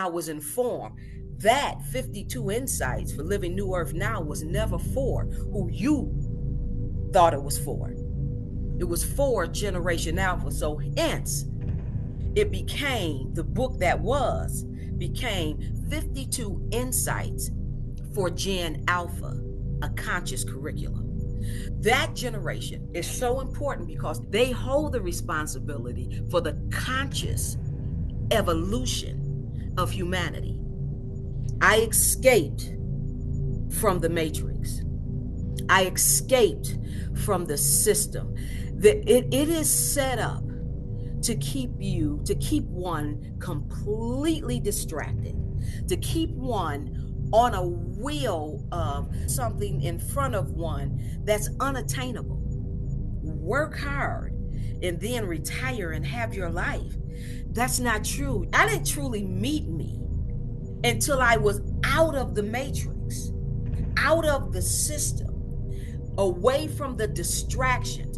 I was informed that 52 insights for living New Earth now was never for who you thought it was for. It was for Generation Alpha. So hence, it became the book that became 52 insights for Gen Alpha, a conscious curriculum. That generation is so important because they hold the responsibility for the conscious evolution of humanity. I escaped from the matrix. I escaped from the system. It is set up to keep one completely distracted, to keep one on a wheel of something in front of one that's unattainable. Work hard and then retire and have your life. That's not true. I didn't truly meet me until I was out of the matrix, out of the system, away from the distractions.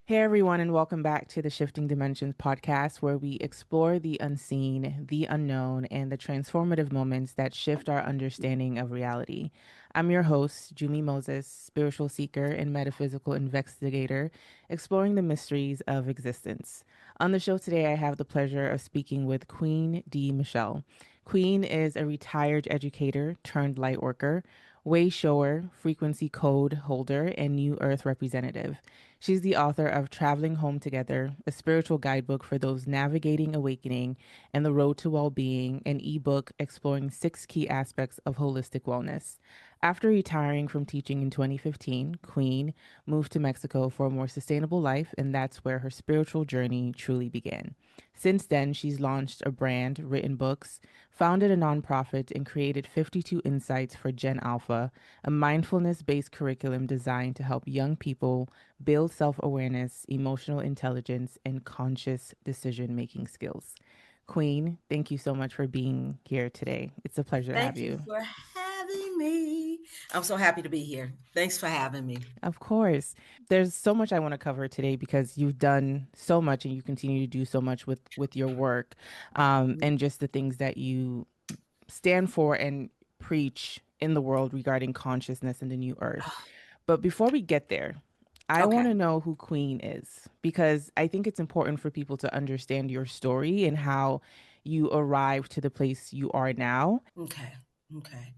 Hey everyone, and welcome back to the Shifting Dimensions podcast, where we explore the unseen, the unknown, and the transformative moments that shift our understanding of reality. I'm your host, Jumi Moses, spiritual seeker and metaphysical investigator, exploring the mysteries of existence. On the show today, I have the pleasure of speaking with Queen D. Michelle. Queen is a retired educator turned lightworker, way shower, frequency code holder, and New Earth representative. She's the author of Traveling Home Together, a spiritual guidebook for those navigating awakening and the road to well-being, an ebook exploring 6 key aspects of holistic wellness. After retiring from teaching in 2015, Queen moved to Mexico for a more sustainable life, and that's where her spiritual journey truly began. Since then, she's launched a brand, written books, founded a nonprofit, and created 52 Insights for Gen Alpha, a mindfulness based curriculum designed to help young people build self awareness, emotional intelligence, and conscious decision making skills. Queen, thank you so much for being here today. It's a pleasure to have Thank you you. for having me. I'm so happy to be here. Thanks for having me. Of course. There's so much I want to cover today because you've done so much and you continue to do so much with your work, and just the things that you stand for and preach in the world regarding consciousness and the new earth. But before we get there, I want Okay. to know who Queen is because I think it's important for people to understand your story and how you arrived to the place you are now. Okay. Okay.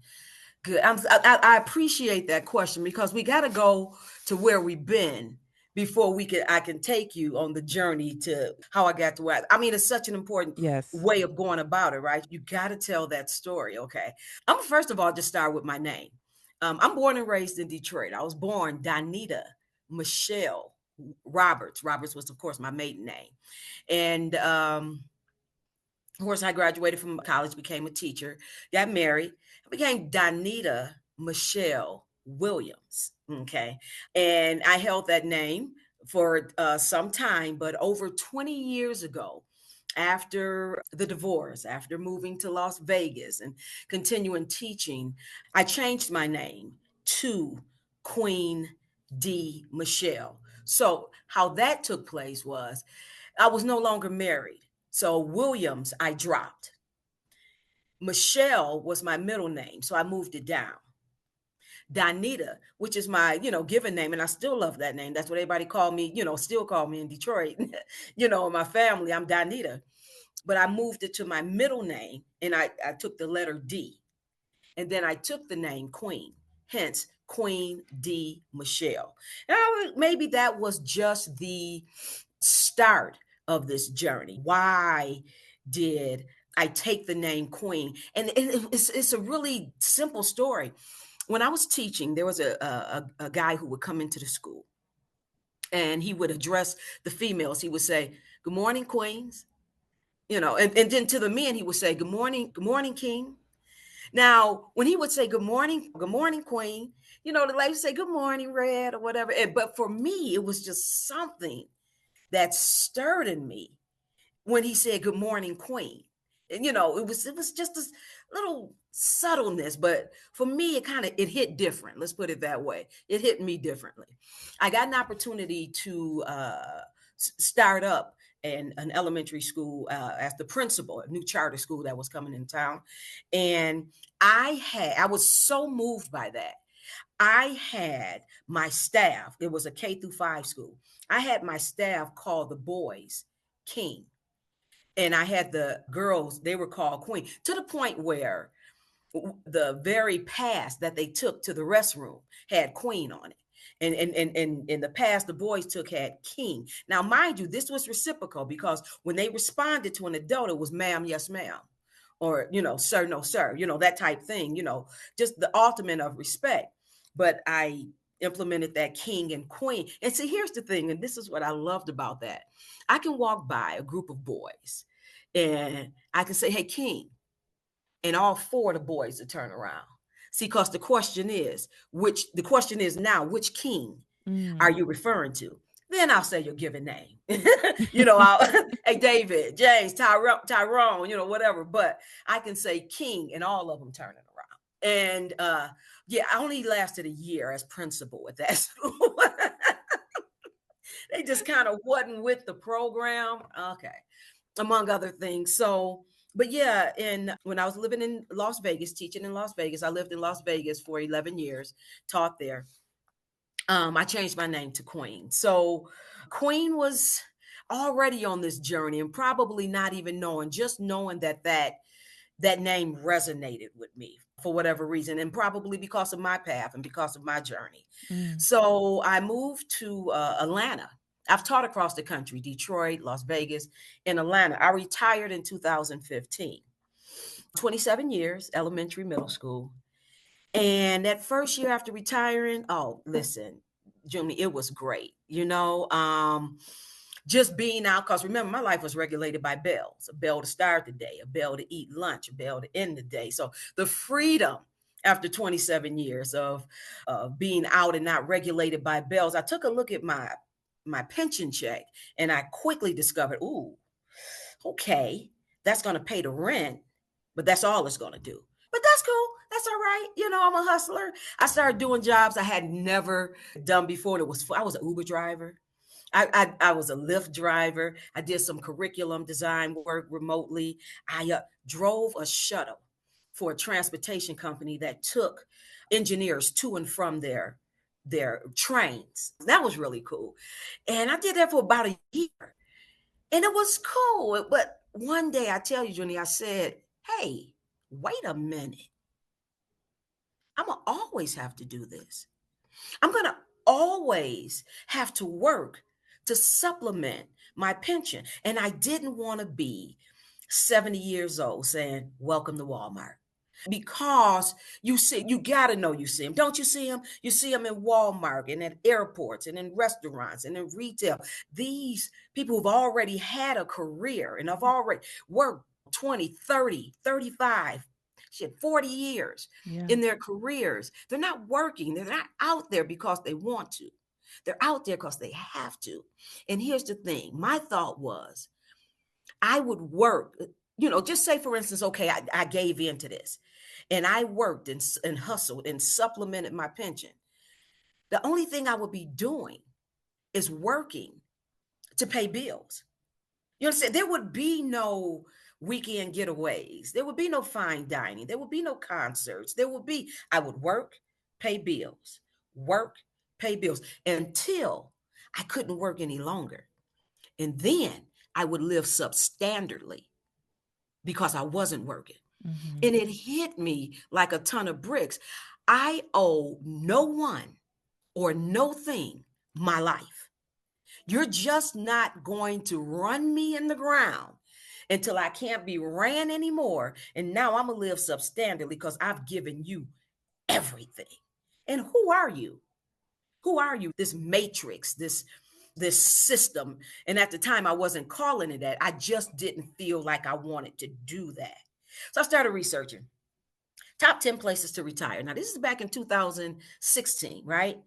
Good. I appreciate that question because we got to go to where we've been before I can take you on the journey to how I got to where I mean, it's such an important Yes. way of going about it, right? You got to tell that story. Okay. I'm first of all, just start with my name. I'm born and raised in Detroit. I was born Donita Michelle Roberts. Roberts was, of course, my maiden name. And of course, I graduated from college, became a teacher, got married, I became Donita Michelle Williams. Okay. And I held that name for some time, but over 20 years ago, after the divorce, after moving to Las Vegas and continuing teaching, I changed my name to Queen D. Michelle. So, how that took place was I was no longer married. So Williams, I dropped. Michelle was my middle name, so I moved it down. Donita, which is my, given name, and I still love that name. That's what everybody called me, still call me in Detroit. My family, I'm Donita. But I moved it to my middle name and I took the letter D. And then I took the name Queen, hence Queen D. Michelle. And maybe that was just the start of this journey. Why did I take the name Queen? And it's a really simple story. When I was teaching, there was a guy who would come into the school and he would address the females. He would say, "Good morning, queens." And then to the men, he would say, good morning, king. Now, when he would say good morning, queen, the ladies say good morning, red or whatever. But for me, it was just something that stirred in me when he said good morning, queen. And it was just this little subtleness, but for me it hit different. Let's put it that way. It hit me differently. I got an opportunity to start up in an elementary school as the principal, a new charter school that was coming in town. And I was so moved by that. I had my staff, it was a K through 5 school. I had my staff call the boys king, and I had the girls, they were called queen, to the point where the very pass that they took to the restroom had queen on it. And in the pass the boys took had king. Now, mind you, this was reciprocal, because when they responded to an adult, it was ma'am, yes, ma'am, or, sir, no, sir, that type thing, just the ultimate of respect. But I implemented that king and queen. And see, here's the thing, and this is what I loved about that. I can walk by a group of boys and I can say, hey, king, and all four of the boys to turn around. See, because the question is now, which king are Mm. you referring to? Then I'll say your given name. I'll hey, David, James, Tyrone, whatever. But I can say king and all of them turning around. And yeah, I only lasted a year as principal at that school. They just kind of wasn't with the program. Okay, among other things. So, but yeah, and when I was living in Las Vegas, teaching in Las Vegas, I lived in Las Vegas for 11 years, taught there. I changed my name to Queen. So, Queen was already on this journey, and probably not even knowing, just knowing that name resonated with me for whatever reason, and probably because of my path and because of my journey. Mm. So I moved to Atlanta. I've taught across the country: Detroit, Las Vegas, and Atlanta. I retired in 2015. 27 years, elementary, middle school. And that first year after retiring, oh, listen, Jimmy, it was great. Just being out, because remember, my life was regulated by bells: a bell to start the day, a bell to eat lunch, a bell to end the day. So the freedom after 27 years of being out and not regulated by bells, I took a look at my pension check, and I quickly discovered, ooh, okay, that's going to pay the rent, but that's all it's going to do. But that's cool. That's all right. I'm a hustler. I started doing jobs I had never done before. I was an Uber driver. I was a Lyft driver. I did some curriculum design work remotely. I drove a shuttle for a transportation company that took engineers to and from their trains. That was really cool. And I did that for about a year. And it was cool. But one day, I tell you, Junie, I said, hey, wait a minute. I'm going to always have to do this. I'm going to always have to work to supplement my pension. And I didn't want to be 70 years old saying, welcome to Walmart. Because you got to know, you see them. Don't you see them? You see them in Walmart and at airports and in restaurants and in retail. These people who've already had a career and have already worked 20, 30, 35, shit, 40 years Yeah. in their careers. They're not working. They're not out there because they want to. They're out there because they have to. And here's the thing. My thought was, I would work, just say, for instance, okay, I gave in to this and I worked and hustled and supplemented my pension. The only thing I would be doing is working to pay bills. You understand? There would be no weekend getaways. There would be no fine dining. There would be no concerts. I would work, pay bills, work, pay bills until I couldn't work any longer. And then I would live substandardly because I wasn't working. Mm-hmm. And it hit me like a ton of bricks. I owe no one or no thing my life. You're just not going to run me in the ground until I can't be ran anymore. And now I'm going to live substandardly because I've given you everything. And who are you? Who are you? This matrix, this system. And at the time I wasn't calling it that. I just didn't feel like I wanted to do that. So I started researching top 10 places to retire. Now, this is back in 2016, right?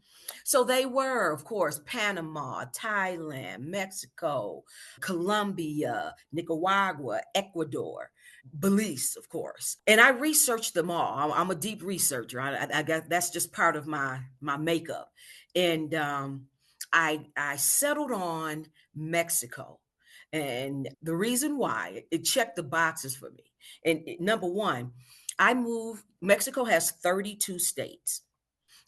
So they were, of course, Panama, Thailand, Mexico, Colombia, Nicaragua, Ecuador, Belize, of course. And I researched them all. I'm a deep researcher. I got that's just part of my makeup. And I settled on Mexico. And the reason why, it checked the boxes for me. And number one, I moved, Mexico has 32 states.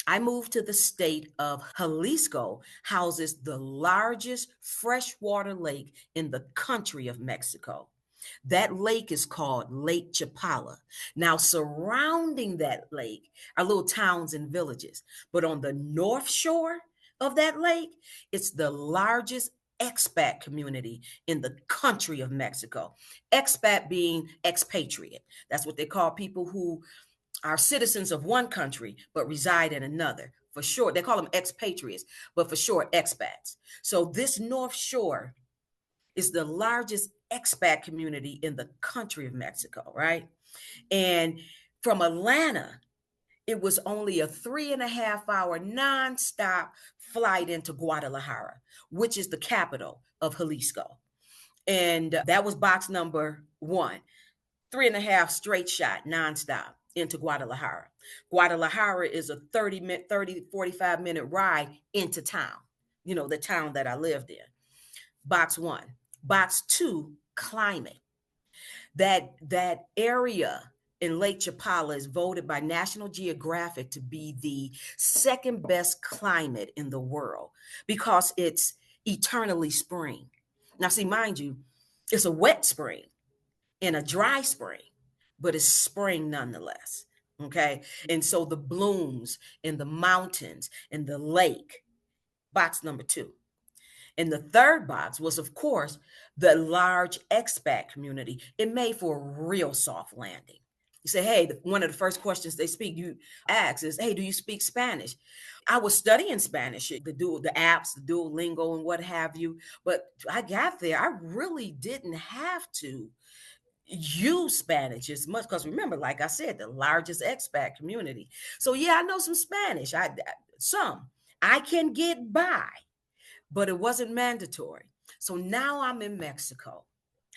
I moved to the state of Jalisco, houses the largest freshwater lake in the country of Mexico. That lake is called Lake Chapala. Now, surrounding that lake are little towns and villages. But on the north shore of that lake, it's the largest expat community in the country of Mexico. Expat being expatriate. That's what they call people who are citizens of one country but reside in another. For short, they call them expatriates, but for short, expats. So this North Shore is the largest expat community in the country of Mexico, right? And from Atlanta, it was only a 3.5 hour nonstop flight into Guadalajara, which is the capital of Jalisco. And that was box number one. 3.5 straight shot nonstop into Guadalajara. Guadalajara is a 45 minute ride into town, the town that I lived in. Box one. Box two, climate. That area in Lake Chapala is voted by National Geographic to be the second best climate in the world because it's eternally spring. Now, see, mind you, it's a wet spring in a dry spring, but it's spring nonetheless. Okay. And so the blooms in the mountains and the lake, box number two. And the third box was, of course, the large expat community. It made for a real soft landing. You say, hey, one of the first questions they speak, you ask is, hey, do you speak Spanish? I was studying Spanish, the apps, the Duolingo and what have you. But I got there, I really didn't have to use Spanish as much because remember, like I said, the largest expat community. So yeah, I know some Spanish. Some I can get by, but it wasn't mandatory. So now I'm in Mexico.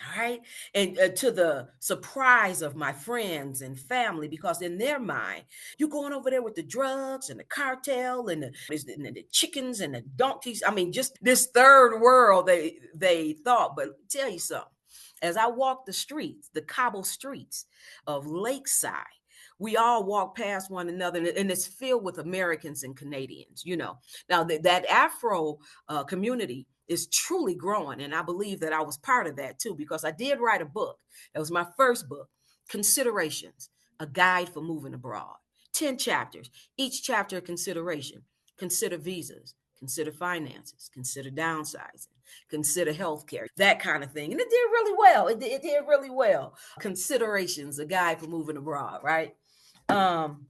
All right. And to the surprise of my friends and family, because in their mind, you're going over there with the drugs and the cartel and the chickens and the donkeys. I mean, just this third world they thought. But tell you something, as I walk the streets, the cobble streets of Lakeside, we all walk past one another, and it's filled with Americans and Canadians. Now that Afro community is truly growing, and I believe that I was part of that too, because I did write a book. That was my first book, Considerations, a Guide for Moving Abroad. 10 chapters, each chapter a consideration. Consider visas, consider finances, consider downsizing, consider healthcare, that kind of thing. And it did really well. It did really well. Considerations, a guide for moving abroad, right? Um,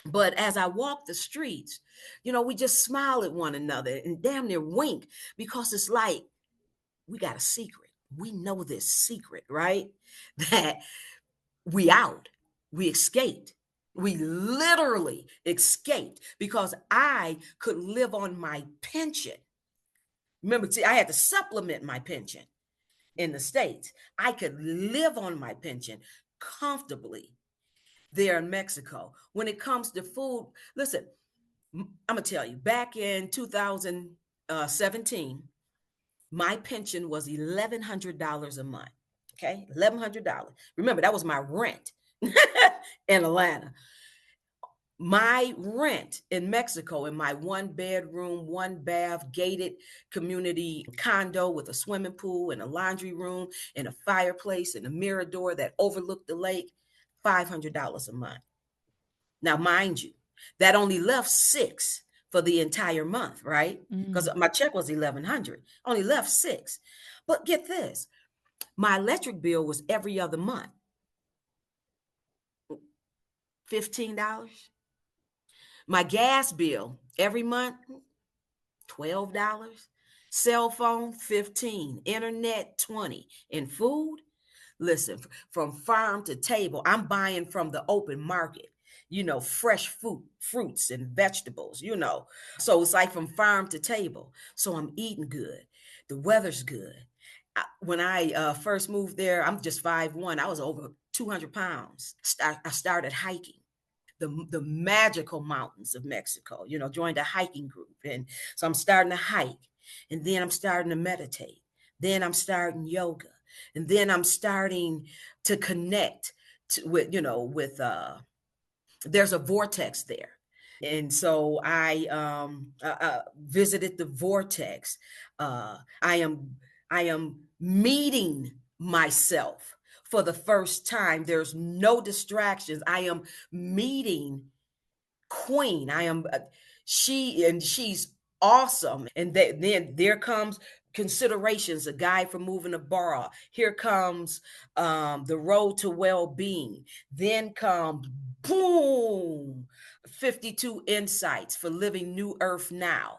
but as I walk the streets, we just smile at one another and damn near wink because it's like we got a secret. We know this secret, right? That we out, we escaped. We literally escaped because I could live on my pension. Remember, see, I had to supplement my pension in the States. I could live on my pension comfortably there in Mexico. When it comes to food, listen, I'm going to tell you, back in 2017, my pension was $1,100 a month. Okay, $1,100. Remember, that was my rent in Atlanta. My rent in Mexico in my 1 bedroom, 1 bath, gated community condo with a swimming pool and a laundry room and a fireplace and a mirror door that overlooked the lake, $500 a month. Now, mind you, that only left six for the entire month, right? Because Mm. my check was 1,100, only left six. But get this, my electric bill was every other month, $15. My gas bill every month, $12. Cell phone, 15. Internet, 20. And food, listen, from farm to table, I'm buying from the open market. Fresh fruits and vegetables. So it's like from farm to table. So I'm eating good. The weather's good. When I first moved there, I'm just 5'1". I was over 200 pounds. I started hiking the magical mountains of Mexico, joined a hiking group. And so I'm starting to hike, and then I'm starting to meditate. Then I'm starting yoga. And then I'm starting to connect with, there's a vortex there. And so I visited the vortex. I am meeting myself for the first time. There's no distractions. I am meeting queen. I am she's awesome. And then there comes considerations, a guide for moving a bar. Here comes the road to well-being. Then comes boom, 52 insights for living new earth now.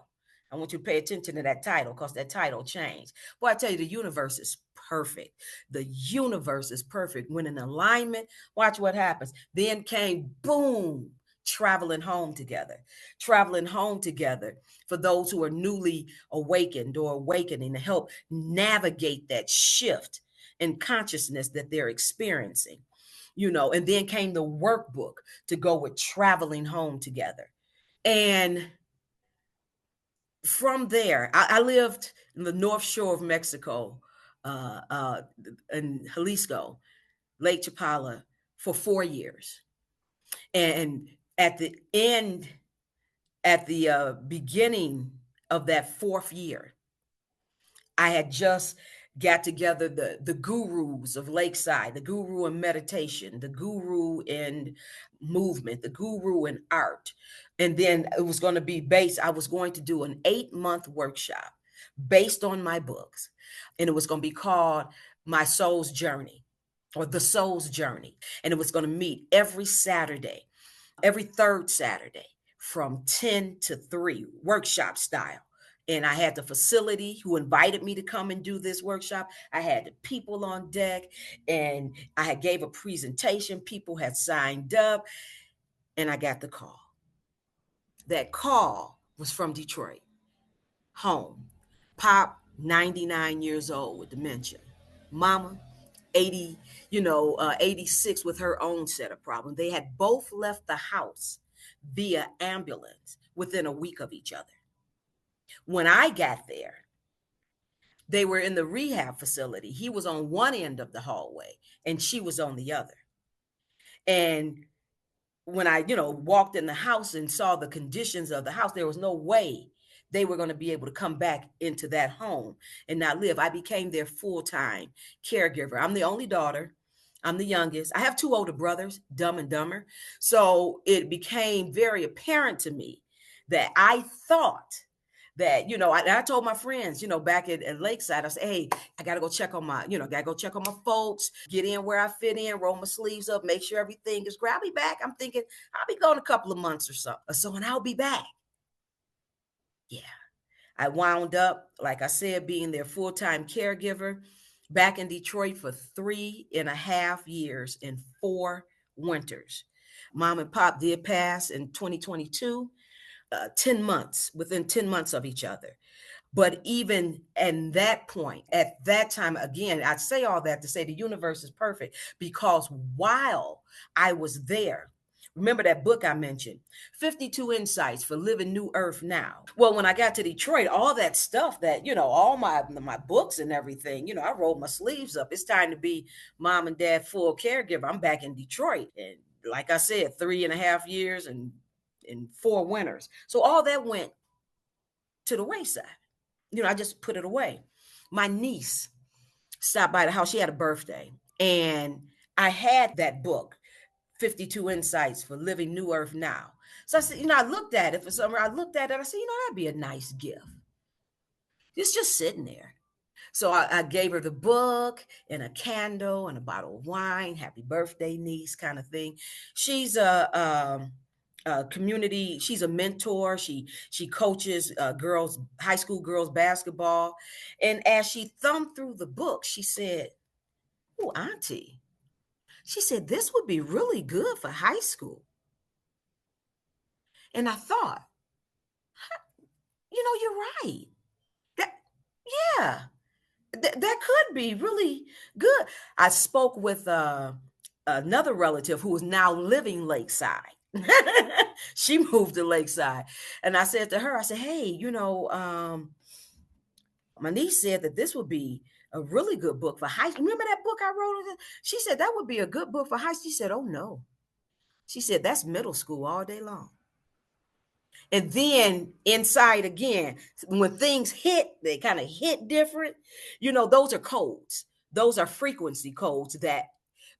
I want you to pay attention to that title because that title changed. Boy, I tell you, the universe is perfect. The universe is perfect. When in alignment, watch what happens. Then came boom, traveling home together. Traveling home together for those who are newly awakened or awakening to help navigate that shift in consciousness that they're experiencing. And then came the workbook to go with traveling home together. And from there, I lived in the North Shore of Mexico, in Jalisco, Lake Chapala, for 4 years. And at the end, at the beginning of that fourth year, I had just got together the gurus of Lakeside, the guru in meditation, the guru in movement, the guru in art. And then it was going to be based, I was going to do an 8-month workshop based on my books. And it was going to be called My Soul's Journey or The Soul's Journey. And it was going to meet every Saturday, every third Saturday from 10 to 3, workshop style. And I had the facility who invited me to come and do this workshop. I had the people on deck, and I had gave a presentation. People had signed up, and I got the call. That call was from Detroit, home. Pop, 99 years old with dementia. Mama, 80, 86 with her own set of problems. They had both left the house via ambulance within a week of each other. When I got there, they were in the rehab facility. He was on one end of the hallway and she was on the other. And when I, walked in the house and saw the conditions of the house, there was no way they were going to be able to come back into that home and not live. I became their full-time caregiver. I'm the only daughter. I'm the youngest. I have two older brothers, Dumb and Dumber. So it became very apparent to me that I thought that, I told my friends, back at Lakeside, I said, hey, I got to go check on got to go check on my folks, get in where I fit in, roll my sleeves up, make sure everything is great. I'll be back. I'm thinking I'll be gone a couple of months or so, and I'll be back. Yeah. I wound up, like I said, being their full-time caregiver back in Detroit for 3.5 years in 4 winters. Mom and Pop did pass in 2022, 10 months, within 10 months of each other. But even at that point, at that time, again, I say all that to say the universe is perfect because while I was there, remember that book I mentioned, 52 Insights for Living New Earth Now. Well, when I got to Detroit, all that stuff that, all my books and everything, I rolled my sleeves up. It's time to be mom and dad full caregiver. I'm back in Detroit. And like I said, 3.5 years and in 4 winters. So all that went to the wayside. I just put it away. My niece stopped by the house. She had a birthday. And I had that book, 52 Insights for Living New Earth Now. So I said, I looked at it for summer. I looked at it. I said, that'd be a nice gift. It's just sitting there. So I gave her the book and a candle and a bottle of wine. Happy birthday, niece, kind of thing. She's a community. She's a mentor. She coaches girls, high school girls basketball. And as she thumbed through the book, she said, "Oh, Auntie," she said, "this would be really good for high school." And I thought, you're right. That, yeah. That could be really good. I spoke with another relative who is now living Lakeside. She moved to Lakeside. And I said to her, I said, hey, My niece said that this would be a really good book for high school. Remember that book I wrote? She said that would be a good book for high school. She said, oh no. She said that's middle school all day long. And then inside again, when things hit, they kind of hit different. Those are codes. Those are frequency codes that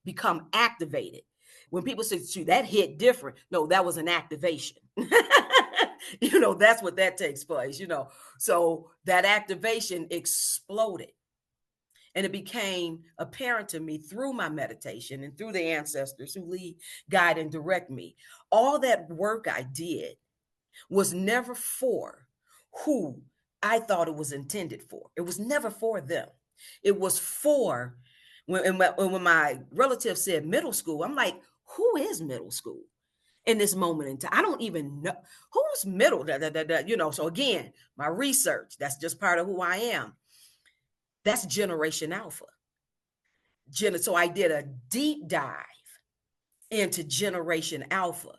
become activated. When people say, "Shoot, that hit different," no, that was an activation. That's what that takes place. So that activation exploded. And it became apparent to me through my meditation and through the ancestors who lead, guide, and direct me. All that work I did was never for who I thought it was intended for. It was never for them. It was for when my relative said middle school, I'm like, who is middle school in this moment in time? I don't even know who's middle. So again, my research, that's just part of who I am. That's Generation Alpha. So I did a deep dive into Generation Alpha.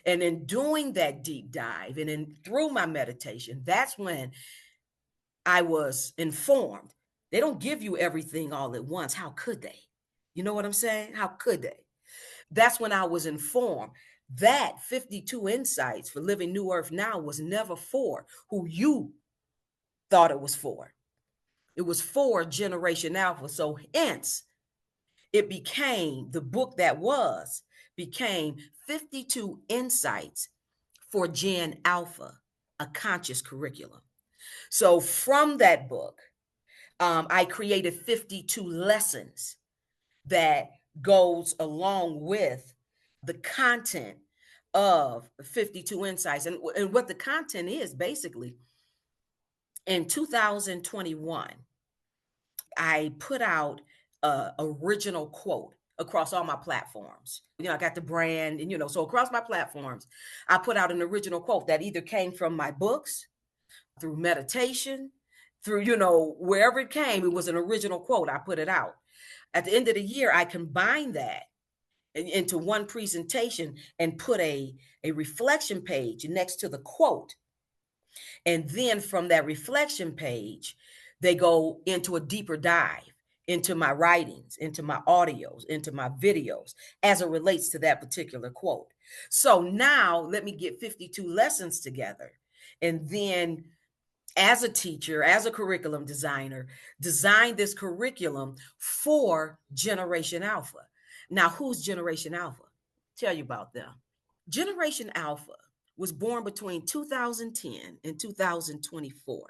And in doing that deep dive and through my meditation, that's when I was informed. They don't give you everything all at once. How could they? You know what I'm saying? How could they? That's when I was informed that 52 insights for living New Earth now was never for who you thought it was for. It was for Generation Alpha. So hence, it became the book became 52 insights for Gen Alpha, a conscious curriculum. So from that book, I created 52 lessons that goes along with the content of 52 insights. And what the content is basically, in 2021, I put out a original quote across all my platforms. I got the brand, and so across my platforms, I put out an original quote that either came from my books, through meditation, through wherever it came. It was an original quote. I put it out. At the end of the year, I combined that into one presentation and put a reflection page next to the quote. And then from that reflection page, they go into a deeper dive into my writings, into my audios, into my videos as it relates to that particular quote. So now let me get 52 lessons together. And then as a teacher, as a curriculum designer, design this curriculum for Generation Alpha. Now, who's Generation Alpha? Tell you about them. Generation Alpha was born between 2010 and 2024.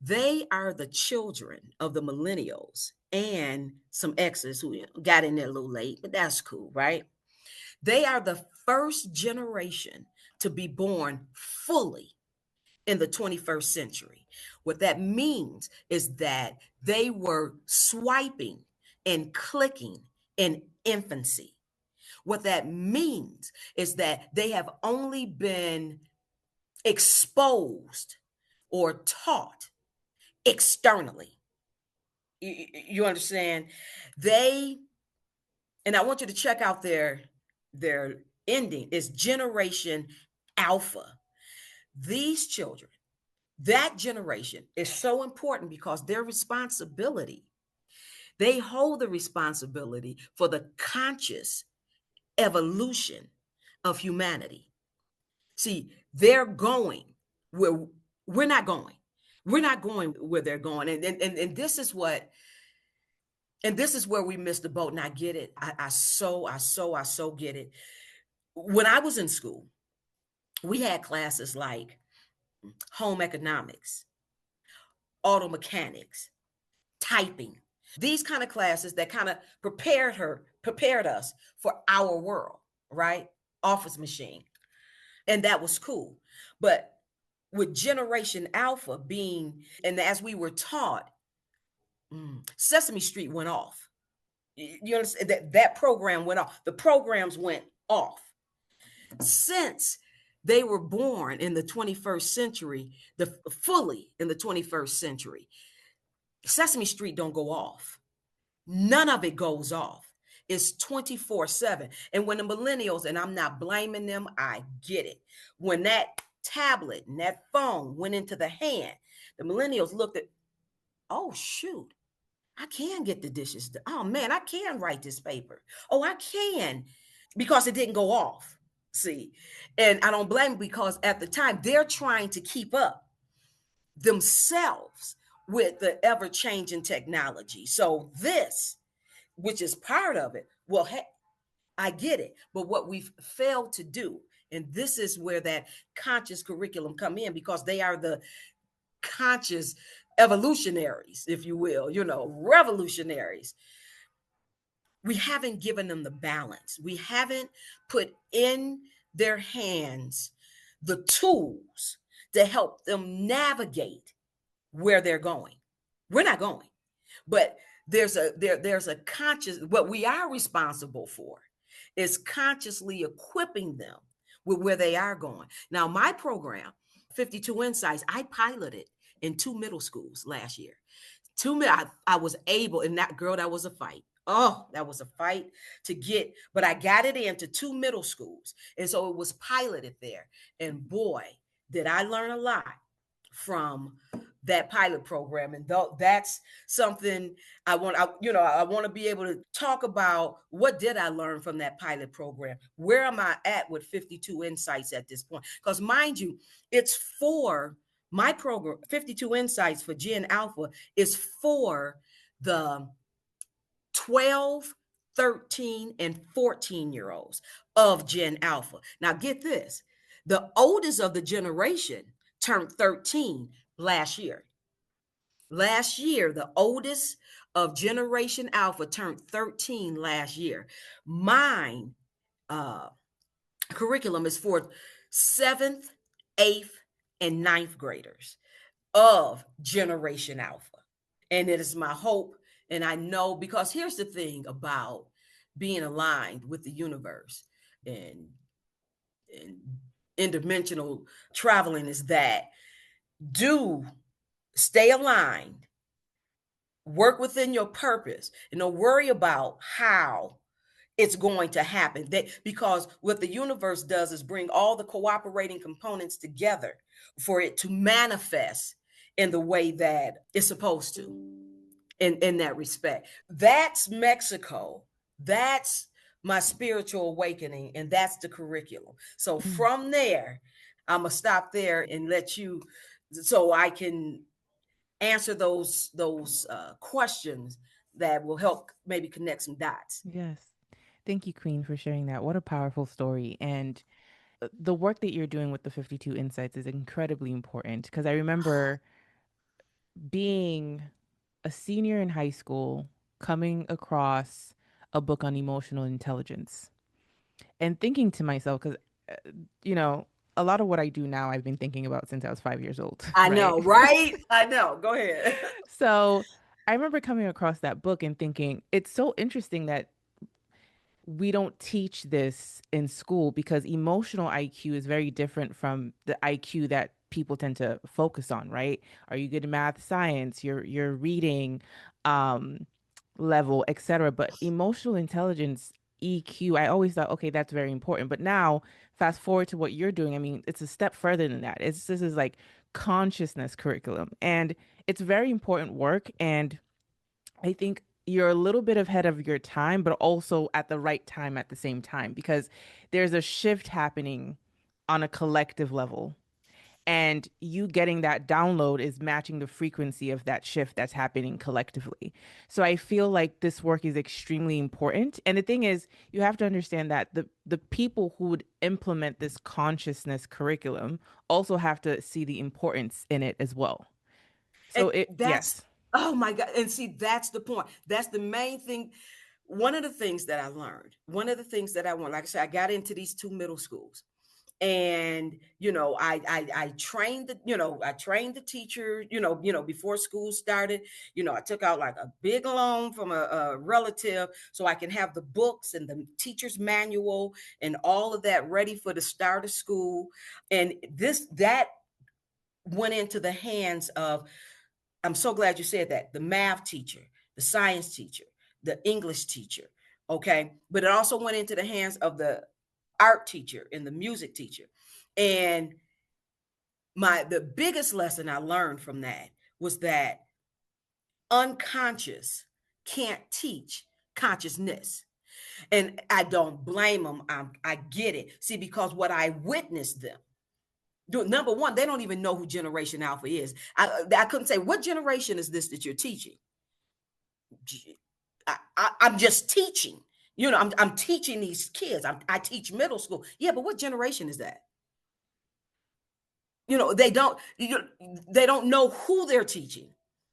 They are the children of the millennials and some exes who got in there a little late, but that's cool, right? They are the first generation to be born fully in the 21st century. What that means is that they were swiping and clicking in infancy. What that means is that they have only been exposed or taught externally. You understand? They, and I want you to check out their ending is Generation Alpha. These children, that generation is so important because their responsibility, they hold the responsibility for the conscious evolution of humanity. See, they're going where we're not going. We're not going where they're going. And this is what, and this is where we missed the boat. And I get it. I so get it. When I was in school, we had classes like home economics, auto mechanics, typing, these kind of classes that kind of prepared us for our world, right? Office machine. And that was cool. But with Generation Alpha being, and as we were taught, Sesame Street went off. You understand that program went off. The programs went off. Since they were born in the 21st century, the fully in the 21st century, Sesame Street don't go off. None of it goes off. It's 24/7. And when the millennials, and I'm not blaming them, I get it. When that tablet and that phone went into the hand, the millennials looked at, Oh, shoot. I can get the dishes. Oh man, I can write this paper. Oh, I can, because it didn't go off. See, and I don't blame them, because at the time they're trying to keep up themselves with the ever changing technology. So this, which is part of it, well, hey, I get it. But what we've failed to do, and this is where that conscious curriculum come in, because they are the conscious evolutionaries, if you will, revolutionaries. We haven't given them the balance. We haven't put in their hands the tools to help them navigate where they're going. We're not going, but there's a conscious, what we are responsible for is consciously equipping them with where they are going. Now, my program, 52 Insights, I piloted in 2 middle schools last year. I was able, and that girl, that was a fight. Oh, that was a fight to get, but I got it into 2 middle schools. And so it was piloted there. And boy, did I learn a lot from that pilot program. And that's something I want to be able to talk about. What did I learn from that pilot program? Where am I at with 52 Insights at this point? Because mind you, it's for my program. 52 Insights for Gen Alpha is for the 12, 13, and 14-year-olds of Gen Alpha. Now, get this, the oldest of the generation turned 13 last year. Last year, the oldest of Generation Alpha turned 13 last year. Mine uh, curriculum is for seventh, eighth, and ninth graders of Generation Alpha. And it is my hope. And I know, because here's the thing about being aligned with the universe and, and interdimensional traveling, is that do stay aligned, work within your purpose, and don't worry about how it's going to happen. Because what the universe does is bring all the cooperating components together for it to manifest in the way that it's supposed to, in that respect. That's Mexico. That's my spiritual awakening, and that's the curriculum. So Mm. from there, I'm gonna stop there and let you, so I can answer those questions that will help maybe connect some dots. Yes. Thank you, Queen, for sharing that. What a powerful story. And the work that you're doing with the 52 Insights is incredibly important because I remember being a senior in high school, coming across a book on emotional intelligence and thinking to myself, because, you know, a lot of what I do now, I've been thinking about since I was 5 years old, I right? know, right? I know. Go ahead. So I remember coming across that book and thinking, it's so interesting that we don't teach this in school because emotional IQ is very different from the IQ that people tend to focus on, right? Are you good in math, science, your reading um level, etc. But emotional intelligence, EQ, I always thought, okay, that's very important. But now fast forward to what you're doing, I mean, it's a step further than that. This is like consciousness curriculum. And it's very important work. And I think you're a little bit ahead of your time, but also at the right time at the same time because there's a shift happening on a collective level. And you getting that download is matching the frequency of that shift that's happening collectively. So I feel like this work is extremely important. And the thing is, you have to understand that the people who would implement this consciousness curriculum also have to see the importance in it as well. So And it, that's, yes. oh my God. And see, that's the point. That's the main thing. One of the things that I learned, one of the things that I want, like I said, I got into these 2 middle schools. And I trained I trained the teacher, before school started. I took out like a big loan from a relative so I can have the books and the teacher's manual and all of that ready for the start of school. And that went into the hands of, I'm so glad you said that, the math teacher, the science teacher, the English teacher. Okay, but it also went into the hands of the art teacher and the music teacher. And the biggest lesson I learned from that was that unconscious can't teach consciousness. And I don't blame them. I get it. See, because what I witnessed them do, number one, they don't even know who Generation Alpha is. I couldn't say, what generation is this that you're teaching? I'm just teaching. I'm teaching these kids. I teach middle school. Yeah, but what generation is that? They don't know who they're teaching.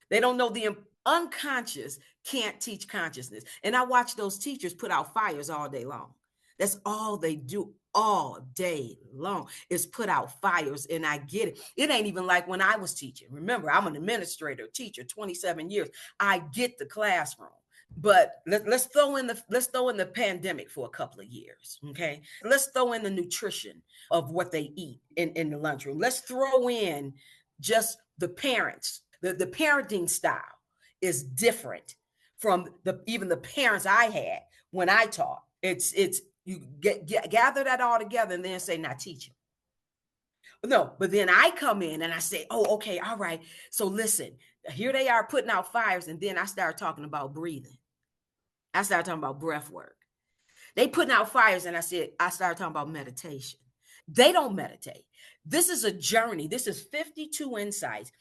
They don't know the unconscious can't teach consciousness. And I watch those teachers put out fires all day long. That's all they do all day long is put out fires. And I get it. It ain't even like when I was teaching. Remember, I'm an administrator, teacher, 27 years. I get the classroom. But let's throw in the pandemic for a couple of years. Okay. Let's throw in the nutrition of what they eat in the lunchroom. Let's throw in just the parents. The parenting style is different from even the parents I had when I taught. It's you gather that all together and then say, now teach them. No, but then I come in and I say, oh, okay, all right. So listen, here they are putting out fires, and then I start talking about breathing. I started talking about breath work. They putting out fires, and I started talking about meditation. They don't meditate. This is a journey. This is 52 insights.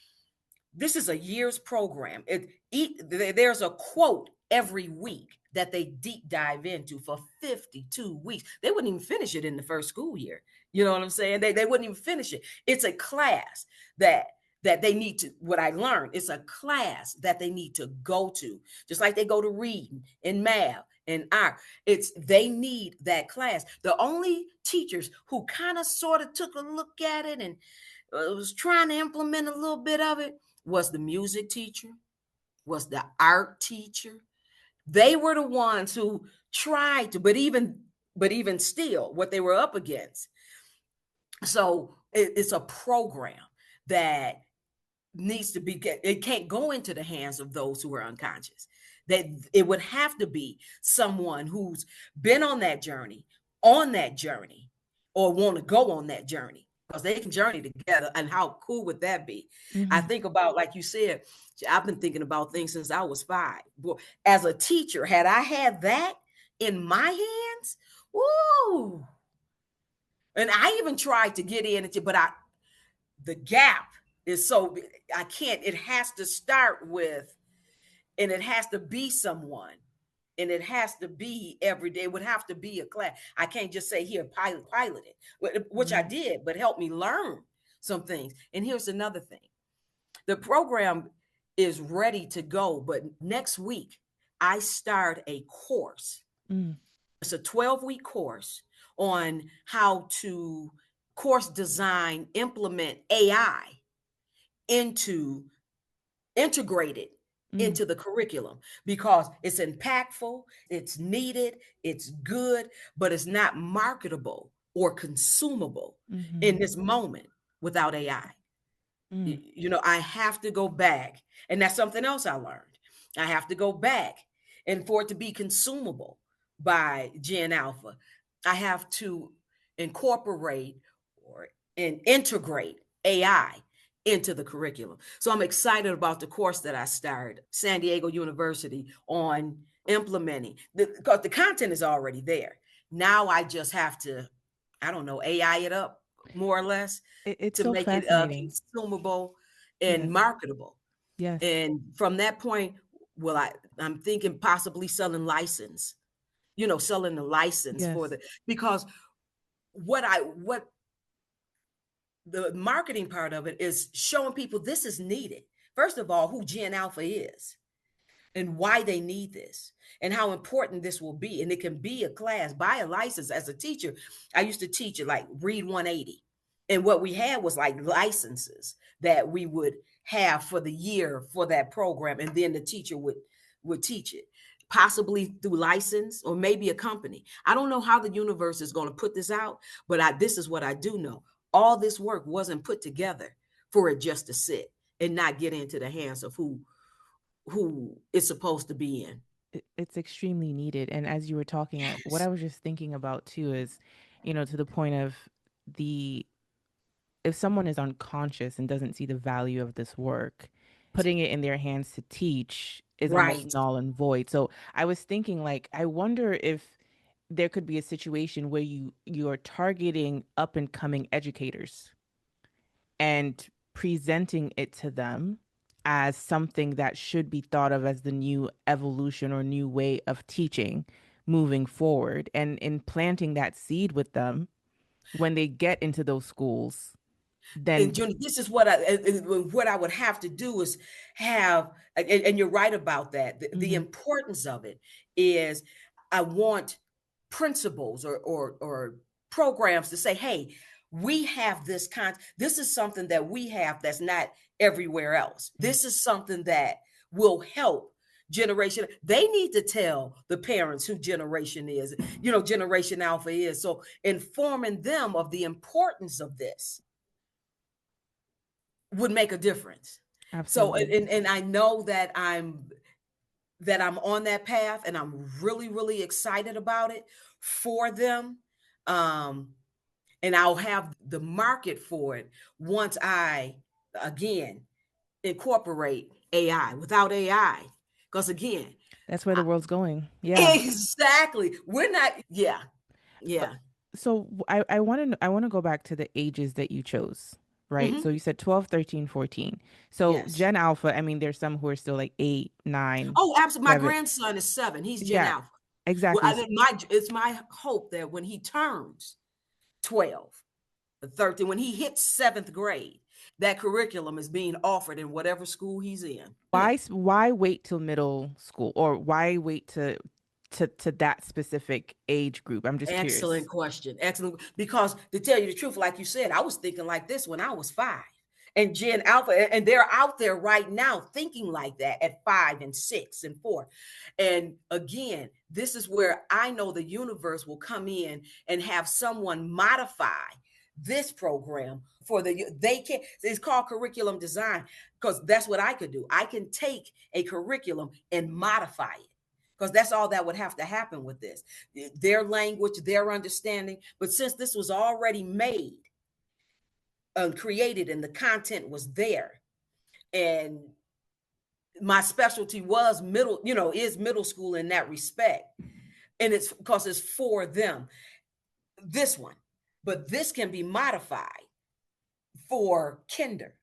This is a year's program. There's a quote every week that they deep dive into for 52 weeks. They wouldn't even finish it in the first school year. You know what I'm saying? They wouldn't even finish it. It's a class that they need to, what I learned, it's a class that they need to go to, just like they go to reading and math and art. It's they need that class. The only teachers who kind of sort of took a look at it and was trying to implement a little bit of it was the music teacher, was the art teacher. They were the ones who tried to, but even still, what they were up against. So it's a program that needs to be, it can't go into the hands of those who are unconscious. That it would have to be someone who's been on that journey, or want to go on that journey, because they can journey together. And how cool would that be? I Mm-hmm. think about, like you said, I've been thinking about things since I was 5. As a teacher, had I had that in my hands, woo. And I even tried to get in it, but the gap is so, I can't. It has to start with, and it has to be someone, and it has to be every day. It would have to be a class. I can't just say, here, pilot it, which I Right. did, but help me learn some things. And here's another thing: the program is ready to go, but next week I start a course. Mm. It's a 12-week course on how to course design, implement AI into integrated Mm. into the curriculum, because it's impactful, it's needed, it's good, but it's not marketable or consumable Mm-hmm. in this moment without AI. Mm. I have to go back, and that's something else I learned. I have to go back, and for it to be consumable by Gen Alpha, I have to incorporate or and integrate AI into the curriculum. So I'm excited about the course that I started, San Diego University, on implementing, because the content is already there. Now I just have to, I don't know, AI it up more or less It's to so make it fascinating. consumable and Yes. marketable. Yes. And from that point, well, I'm thinking possibly selling the license for Yes. the, because what the marketing part of it is showing people this is needed. First of all, who Gen Alpha is and why they need this and how important this will be. And it can be a class, buy a license. As a teacher, I used to teach it like read 180. And what we had was like licenses that we would have for the year for that program. And then the teacher would teach it, possibly through license or maybe a company. I don't know how the universe is going to put this out, but this is what I do know. All this work wasn't put together for it just to sit and not get into the hands of who it's supposed to be in. It's extremely needed. And as you were talking, what I Yes. was just thinking about too is, to the point of the, if someone is unconscious and doesn't see the value of this work, putting it in their hands to teach is almost Right. null and void. So I was thinking, like, I wonder if there could be a situation where you're targeting up and coming educators and presenting it to them as something that should be thought of as the new evolution or new way of teaching moving forward, and in planting that seed with them when they get into those schools, And then Junior, this is what I would have to do is have, and you're right about that. The mhm, importance of it is, I want principals or programs to say, "Hey, we have this kind. This is something that we have that's not everywhere else. mhm, This is something that will help." Generation, they need to tell the parents who generation alpha is, so informing them of the importance of this would make a difference. So, absolutely. and I know that I'm on that path, and I'm really really excited about it for them. Um and I'll have the market for it once I, again, incorporate AI. Without AI, because again, That's where I, the world's going. Yeah. exactly, we're not, yeah, Uh, yeah. So I want to go back to the ages that you chose, right? So Hmm. you said 12, 13, 14. So Yes. Gen Alpha, I mean, there's some who are still like 8, 9, Oh, absolutely. My 7. grandson is 7. He's Gen Yeah, Alpha. Well, exactly. it's my hope that when he turns 12 or 13, when he hits seventh grade, that curriculum is being offered in whatever school he's in. Why wait till middle school, or why wait to that specific age group? I'm just Excellent curious. question. Excellent. Because to tell you the truth, like you said, I was thinking like this when I was 5. And Gen Alpha, and they're out there right now thinking like that at 5 and 6 and 4. And again, this is where I know the universe will come in and have someone modify this program for they can, it's called curriculum design, because that's what I could do. I can take a curriculum and modify it, because that's all that would have to happen with this, their language, their understanding. But since this was already made and created and the content was there, and my specialty was is middle school in that respect, and it's because it's for them, this one. But this can be modified for kinder,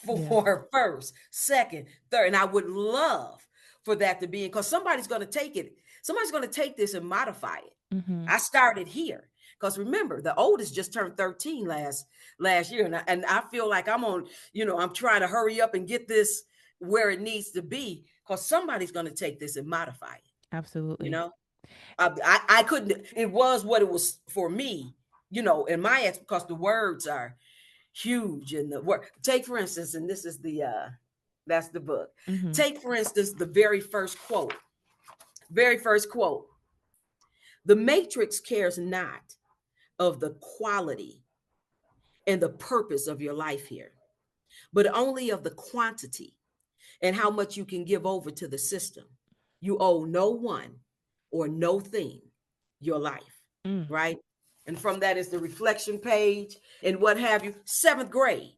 Yeah. for first, second, third. And I would love for that to be, because somebody's going to take it. Somebody's going to take this and modify it. Mm-hmm. I started here because remember, the oldest just turned 13 last year, and I feel like I'm on. I'm trying to hurry up and get this where it needs to be, because somebody's going to take this and modify it. You Absolutely. know, I couldn't. It was what it was for me. In my because the words are huge, and the word. Take for instance, and this is that's the book. Mm-hmm. Take for instance the very first quote. Very first quote. The matrix cares not of the quality and the purpose of your life here, but only of the quantity and how much you can give over to the system. You owe no one or no thing your life, Mm. right? And from that is the reflection page and what have you. Seventh grade,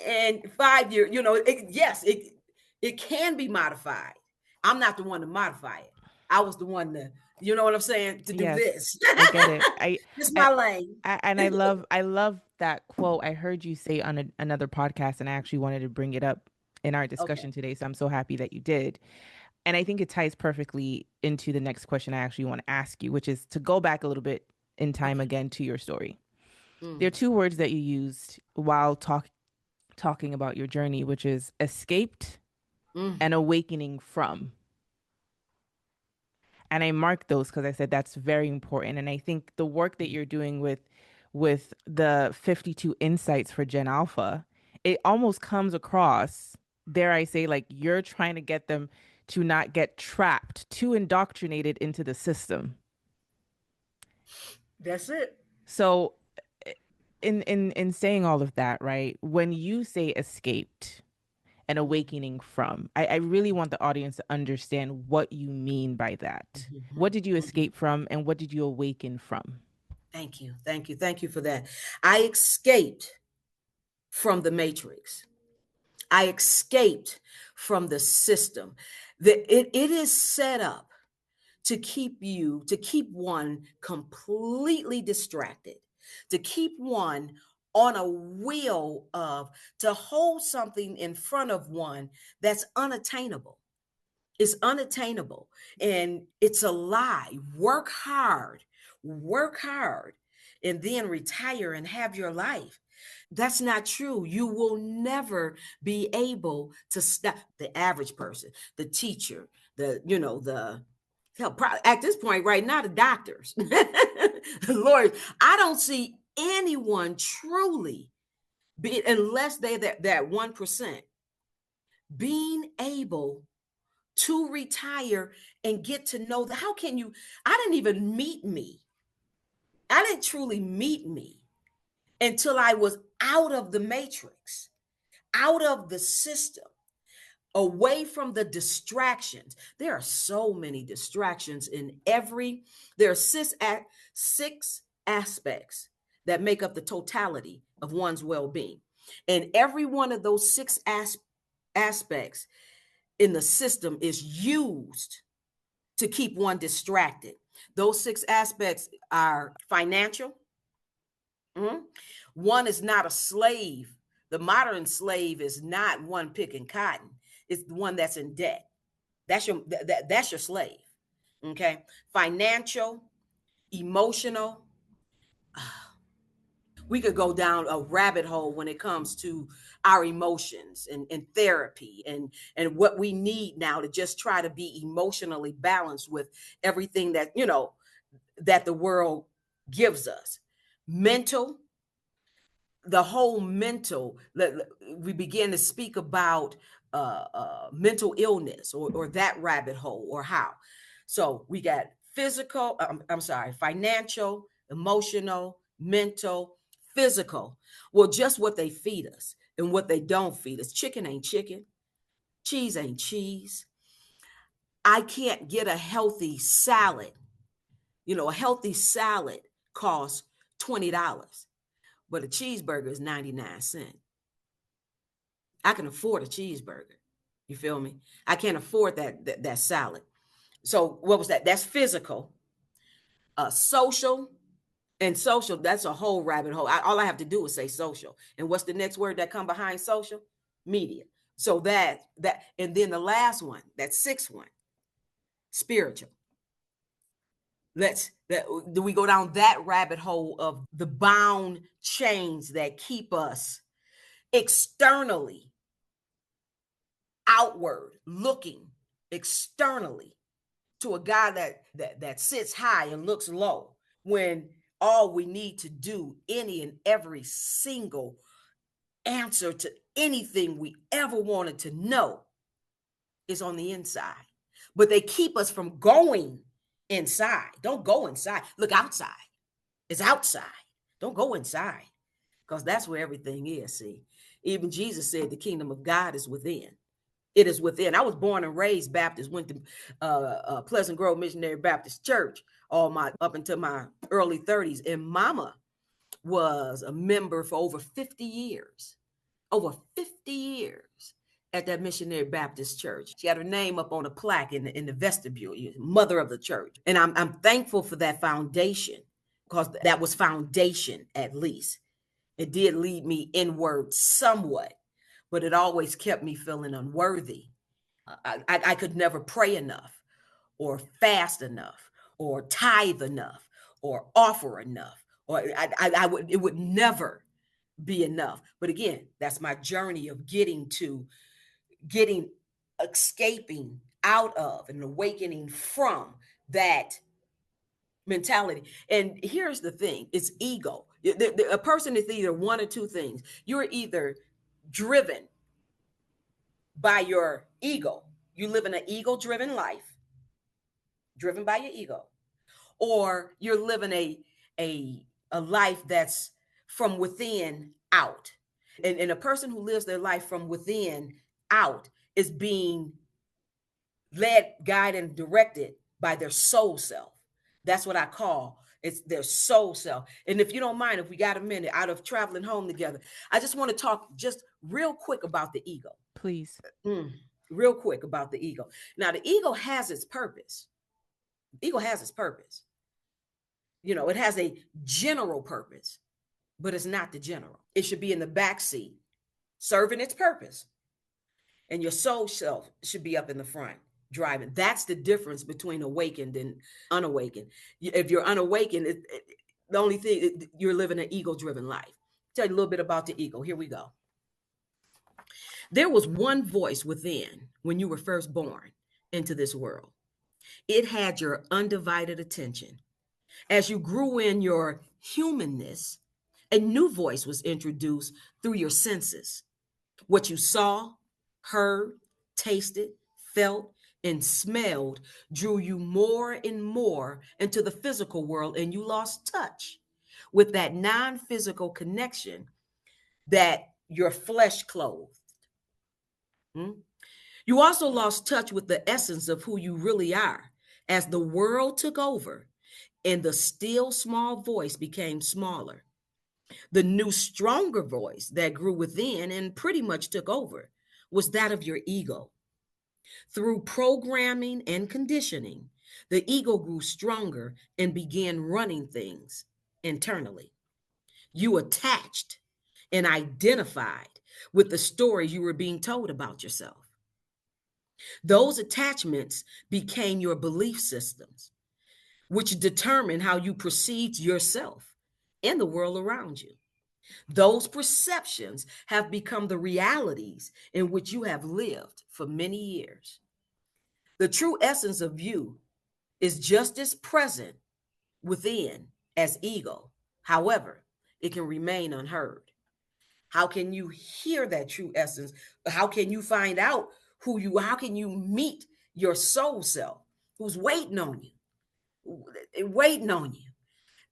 and 5 year. Yes, it can be modified. I'm not the one to modify it. I was the one to, you know what I'm saying, to do Yes, this. I get it. It's I, my lane. and I love that quote. I heard you say on another podcast, and I actually wanted to bring it up in our Okay. discussion today. So I'm so happy that you did. And I think it ties perfectly into the next question I actually want to ask you, which is to go back a little bit in time Okay. again to your story. There are Mm, two words that you used while talking about your journey, which is escaped mm, and awakening from. And I marked those because I said that's very important. And I think the work that you're doing with the 52 insights for Gen Alpha, it almost comes across, dare I say, like you're trying to get them to not get trapped, too indoctrinated into the system. that's it. So in saying all of that, right? When you say escaped and Mm, awakening from, I really want the audience to understand what you mean by that. What mhm, did you mhm. escape from and what did you awaken from? Thank you. Thank you. Thank you for that. I escaped from the matrix. I escaped from the system. It is set up to keep one completely distracted, to keep one on a wheel of, to hold something in front of one that's unattainable. It's unattainable and it's a lie. Work hard, and then retire and have your life. That's not true. You will never be able to stop the average person, the teacher, the hell, at this point right now, the doctors, the lawyers. I don't see anyone truly be, unless they that 1%, being able to retire and get to know the, how can you, I didn't even meet me. I didn't truly meet me until I was out of the matrix, out of the system, away from the distractions. There are so many distractions in every, there are six aspects that make up the totality of one's well-being. And every one of those aspects in the system is used to keep one distracted. Those six aspects are financial. Mhm. One is not a slave. The modern slave is not one picking cotton. It's the one that's in debt. That's your slave. Okay. Financial, emotional. We could go down a rabbit hole when it comes to our emotions and therapy and what we need now to just try to be emotionally balanced with everything that that the world gives us. Mental, the whole mental, we begin to speak about mental illness or that rabbit hole or how. So we got physical, I'm sorry, financial, emotional, mental, physical. Well, just what they feed us and what they don't feed us. Chicken ain't chicken, cheese ain't cheese. I can't get a healthy salad. A healthy salad costs $20, but a cheeseburger is 99 cents. I can afford a cheeseburger. You feel me? I can't afford that salad. So what was that? That's physical. Social, and social, that's a whole rabbit hole. All I have to do is say social. And what's the next word that come behind social? Media. So and then the last one, that sixth one, spiritual. Do we go down that rabbit hole of the bound chains that keep us externally, outward looking, externally, to a God that sits high and looks low, when all we need to do, any and every single answer to anything we ever wanted to know, is on the inside. But they keep us from going inside. Don't go inside. Look outside. It's outside. Don't go inside, because that's where everything is. See, even Jesus said the kingdom of God is within. It is within. I was born and raised Baptist, went to Pleasant Grove Missionary Baptist Church all my up until my early 30s. And mama was a member for over 50 years. Over 50 years at that Missionary Baptist Church. She had her name up on a plaque in the vestibule, mother of the church. And I'm thankful for that foundation, because that was foundation, at least. It did lead me inward somewhat, but it always kept me feeling unworthy. I could never pray enough, or fast enough, or tithe enough, or offer enough, or I would, it would never be enough. But again, that's my journey of getting escaping out of and awakening from that mentality. And here's the thing, it's ego. A person is either one or two things. You're either driven by your ego, you live in an ego driven life, driven by your ego, or you're living a life that's from within out. And a person who lives their life from within out is being led, guided, and directed by their soul self. That's what I call It's their soul self. And if you don't mind, if we got a minute out of traveling home together, I just want to talk just real quick about the ego. Please. Mm, real quick about the ego. Now, the ego has its purpose. Ego has its purpose. It has a general purpose, but it's not the general. It should be in the back seat, serving its purpose, and your soul self should be up in the front driving. That's the difference between awakened and unawakened. If you're unawakened, the only thing you're living an ego-driven life. Tell you a little bit about the ego. Here we go. There was one voice within when you were first born into this world. It had your undivided attention. As you grew in your humanness, a new voice was introduced through your senses. What you saw, heard, tasted, felt, and smelled drew you more and more into the physical world, and you lost touch with that non physical connection that your flesh clothed. Hmm? You also lost touch with the essence of who you really are as the world took over and the still small voice became smaller. The new, stronger voice that grew within and pretty much took over was that of your ego. Through programming and conditioning, the ego grew stronger and began running things internally. You attached and identified with the stories you were being told about yourself. Those attachments became your belief systems, which determine how you perceived yourself and the world around you. Those perceptions have become the realities in which you have lived for many years. The true essence of you is just as present within as ego. However, it can remain unheard. How can you hear that true essence? How can you find out how can you meet your soul self who's waiting on you, waiting on you?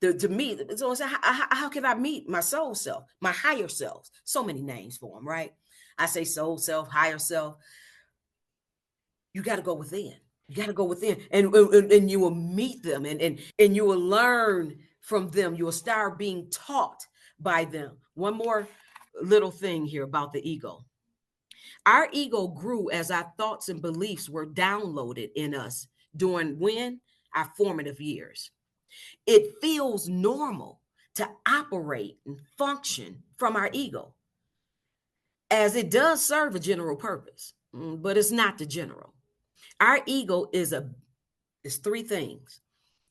To me, so how can I meet my soul self, my higher selves? So many names for them, right? I say soul self, higher self. You got to go within. You got to go within, and you will meet them, and you will learn from them. You will start being taught by them. One more little thing here about the ego. Our ego grew as our thoughts and beliefs were downloaded in us during when our formative years. It feels normal to operate and function from our ego, as it does serve a general purpose, but it's not the general. Our ego is three things.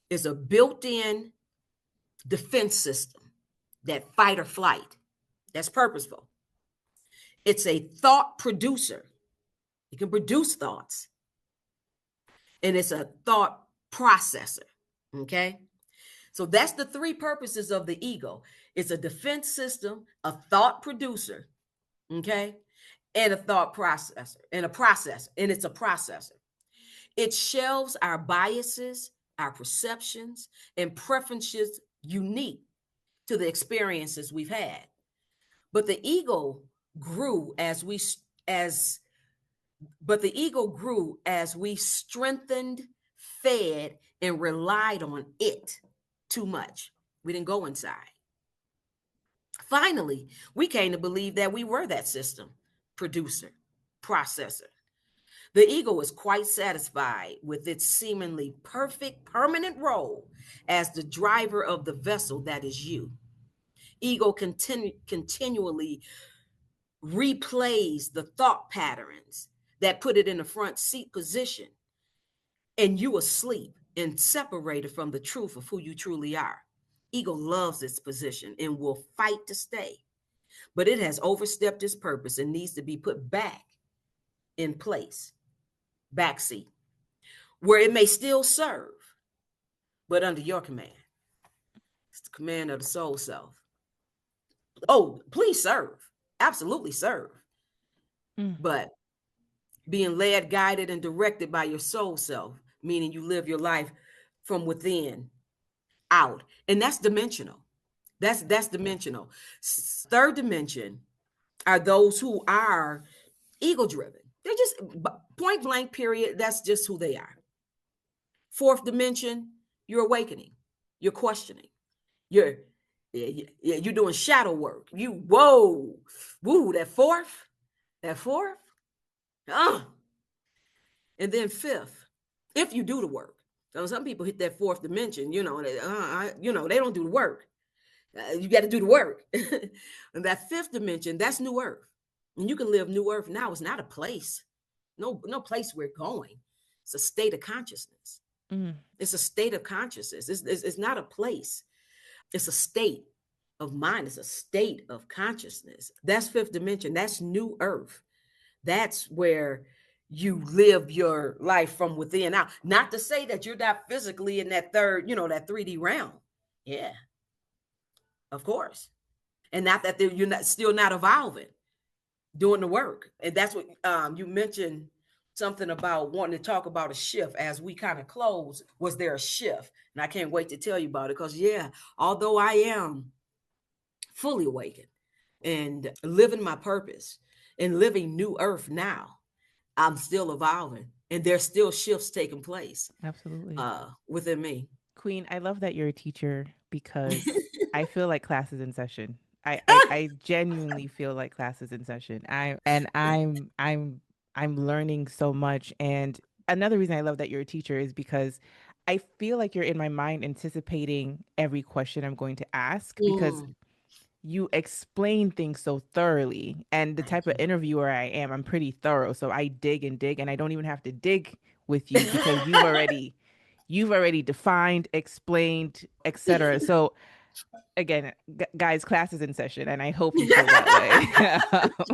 It's a built-in defense system, that fight or flight. That's purposeful. It's a thought producer. It can produce thoughts, and it's a thought processor. Okay? So that's the three purposes of the ego. It's a defense system, a thought producer, okay, and a thought processor, and a processor, and it's a processor. It shelves our biases, our perceptions, and preferences unique to the experiences we've had. But the ego grew as the ego grew as we strengthened, fed, and relied on it too much. We didn't go inside. Finally, we came to believe that we were that system, producer, processor. The ego is quite satisfied with its seemingly perfect permanent role as the driver of the vessel that is you. Ego continually replays the thought patterns that put it in the front seat position, and you asleep and separated from the truth of who you truly are. Ego loves its position and will fight to stay, but it has overstepped its purpose and needs to be put back in place, backseat, where it may still serve, but under your command. It's the command of the soul self. Oh, please serve. Absolutely serve. Mm. But being led, guided, and directed by your soul self, meaning you live your life from within out. And that's dimensional. That's dimensional. Third dimension are those who are ego driven. They're just point blank, period. That's just who they are. Fourth dimension, you're awakening. You're questioning. You're you're doing shadow work. You whoa, woo, that fourth, uh, and then fifth, if you do the work. So some people hit that fourth dimension, they don't do the work. You got to do the work. And that fifth dimension, that's New Earth. And you can live New Earth now. It's not a place. No place we're going. It's a state of consciousness. Mm, It's a state of consciousness. It's not a place. It's a state of mind. It's a state of consciousness. That's fifth dimension. That's New Earth. That's where you live your life from within out. Not to say that you're not physically in that third, that 3D realm. Yeah, of course. And not that you're not still not evolving, doing the work. And that's what you mentioned something about wanting to talk about a shift as we kind of close. Was there a shift? And I can't wait to tell you about it because, yeah, although I am fully awakened and living my purpose and living New Earth now, I'm still evolving and there's still shifts taking place absolutely. within me. Queen, I love that you're a teacher because I feel like class is in session. I genuinely feel like class is in session. I'm learning so much. And another reason I love that you're a teacher is because I feel like you're in my mind anticipating every question I'm going to ask because Mm, you explain things so thoroughly. And the thank type of interviewer I am, I'm pretty thorough. So I dig and dig, and I don't even have to dig with you because you've already defined, explained, etc. So again, guys, class is in session, and I hope you feel that way.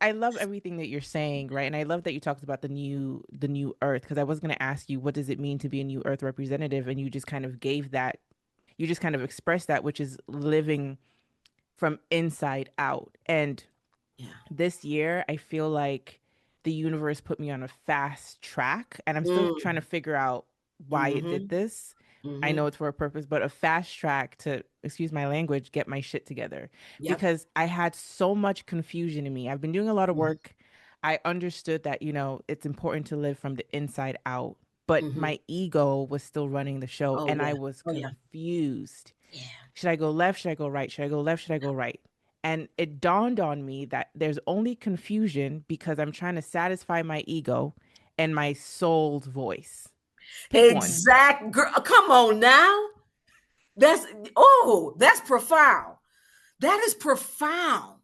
I love everything that you're saying, right? And I love that you talked about the new earth because I was going to ask you what does it mean to be a new earth representative, and you just kind of gave that, you just kind of expressed that, which is living from inside out. And yeah. this year, I feel like the universe put me on a fast track, and I'm still trying to Mm, figure out why it did mm-hmm, this. I mm-hmm. know it's for a purpose, but a fast track to, excuse my language, get my shit together Yep. because I had so much confusion in me. I've been doing a lot of Mm-hmm, work. I understood that, it's important to live from the inside out, but mm-hmm. my ego was still running the show Oh and yeah. I was Oh yeah. confused. Yeah. Should I go left? Should I go right? Should I go left? Should I go right? And it dawned on me that there's only confusion because I'm trying to satisfy my ego and my soul's voice. Pick one. Exact girl. Come on now. That's that's profound. That is profound.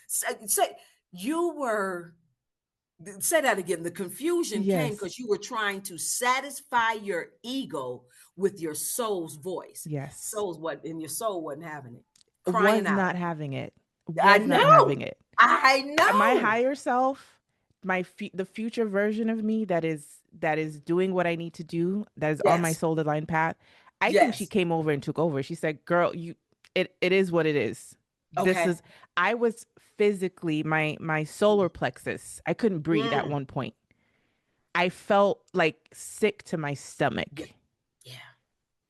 Say you were say that again. The confusion came Yes. because you were trying to satisfy your ego with your soul's voice. Yes. Soul's what and your soul wasn't having it. Crying Was out. not having it. I Was not know. having it. I My know. higher self, the future version of me that is doing what I need to do, that is on my Yes. soul divine path. I think she Yes. came over and took over. She said, "Girl, it is what it is. This Okay. is." I was physically my solar plexus. I couldn't breathe at Mm. one point. I felt like sick to my Yeah. stomach. Yeah.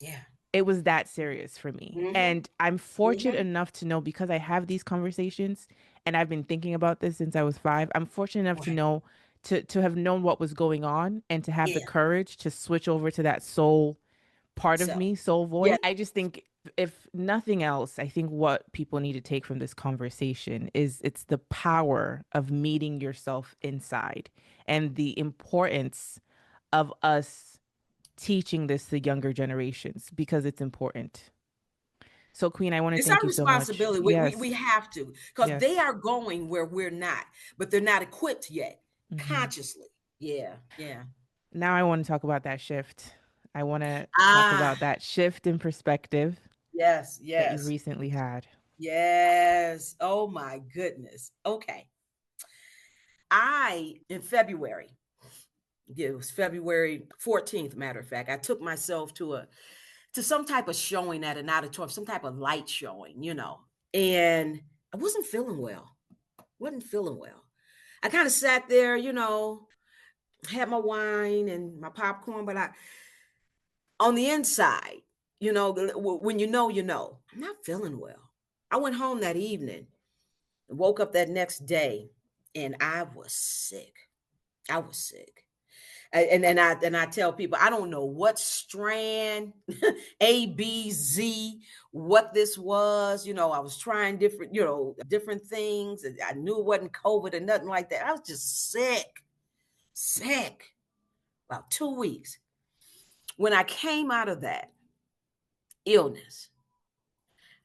Yeah. It was that serious for me. Mm-hmm. And I'm fortunate Mm-hmm. enough to know because I have these conversations and I've been thinking about this since I was 5. I'm fortunate enough to Right. know to have known what was going on and to have the Yeah. courage to switch over to that soul part of So me, soul yeah. voice. I just think if nothing else, I think what people need to take from this conversation is it's the power of meeting yourself inside and the importance of us teaching this to younger generations because it's important. So, Queen, I want to It's thank our you so much. responsibility. We Yes. have to because they Yes. are going where we're not, but they're not equipped yet Hmm. consciously. Yeah. Yeah. Now, I want to talk about that shift. I want to talk Ah, about that shift in perspective yes. that you Yes. recently had. Yes. Oh my goodness. Okay. In February, yeah, it was February 14th, matter of fact, I took myself to some type of showing at an auditorium, some type of light showing. And I wasn't feeling well. Wasn't feeling well. I kind of sat there, had my wine and my popcorn, but I on the inside, when I'm not feeling well. I went home that evening, woke up that next day, and I was sick. I was sick. And I tell people I don't know what strand A, B, Z, what this was. I was trying different, different things. I knew it wasn't COVID or nothing like that. I was just sick, about 2 weeks. When I came out of that illness,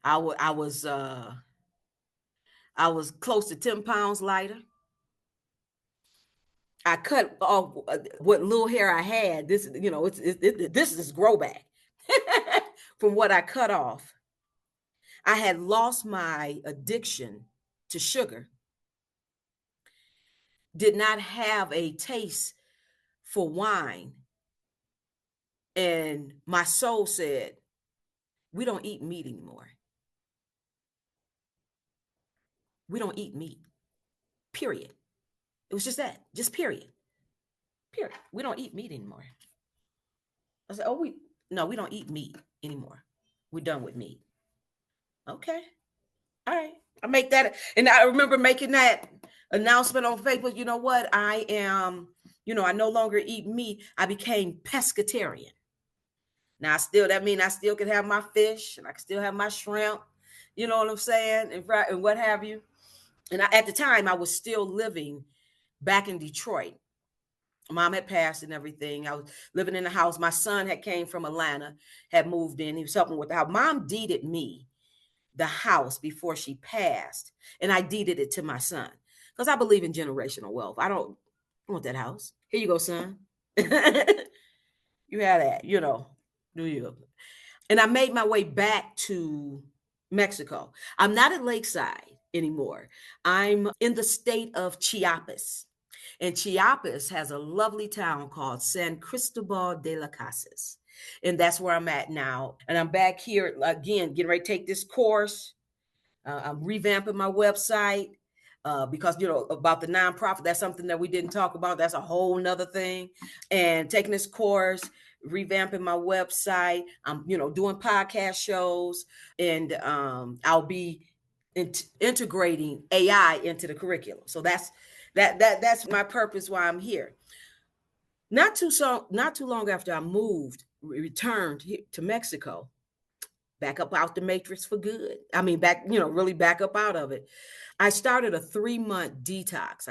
I was close to 10 pounds lighter. I cut off what little hair I had. This is grow back from what I cut off. I had lost my addiction to sugar, did not have a taste for wine, and my soul said, "We don't eat meat anymore. We don't eat meat. Period." It was just that, just period. Period. We don't eat meat anymore. I said, "Oh, we don't eat meat anymore. We're done with meat." Okay. All right. I make that, and I remember making that announcement on Facebook. You know what? I no longer eat meat. I became pescatarian. Now that means I still can have my fish and I can still have my shrimp. You know what I'm saying? And what have you. And at the time I was still living back in Detroit. Mom had passed and everything. I was living in the house. My son had came from Atlanta, had moved in. He was helping with the house. Mom deeded me the house before she passed, and I deeded it to my son because I believe in generational wealth. I don't want that house. Here you go, son. You have that, do you? And I made my way back to Mexico. I'm not at Lakeside anymore. I'm in the state of Chiapas. And Chiapas has a lovely town called San Cristobal de las Casas. And that's where I'm at now. And I'm back here again, getting ready to take this course. I'm revamping my website because, about the nonprofit, that's something that we didn't talk about. That's a whole nother thing. And taking this course, revamping my website. I'm, doing podcast shows, and I'll be integrating AI into the curriculum. So that's my purpose why I'm here. Not too long after I returned to Mexico, back up out the matrix for good. I mean, really back up out of it. I started a 3-month detox.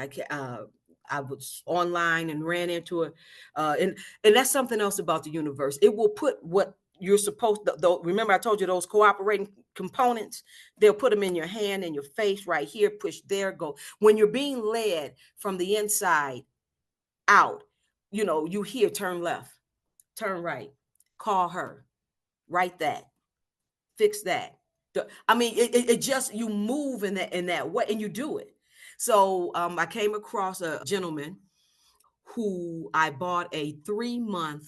I was online and ran into it, and that's something else about the universe. It will put what you're supposed to. Though, remember, I told you those cooperating components. They'll put them in your hand and your face, right here. Push there, go. When you're being led from the inside out, you hear turn left, turn right, call her, write that, fix that. I mean, it just, you move in that way, and you do it. So I came across a gentleman who I bought a 3-month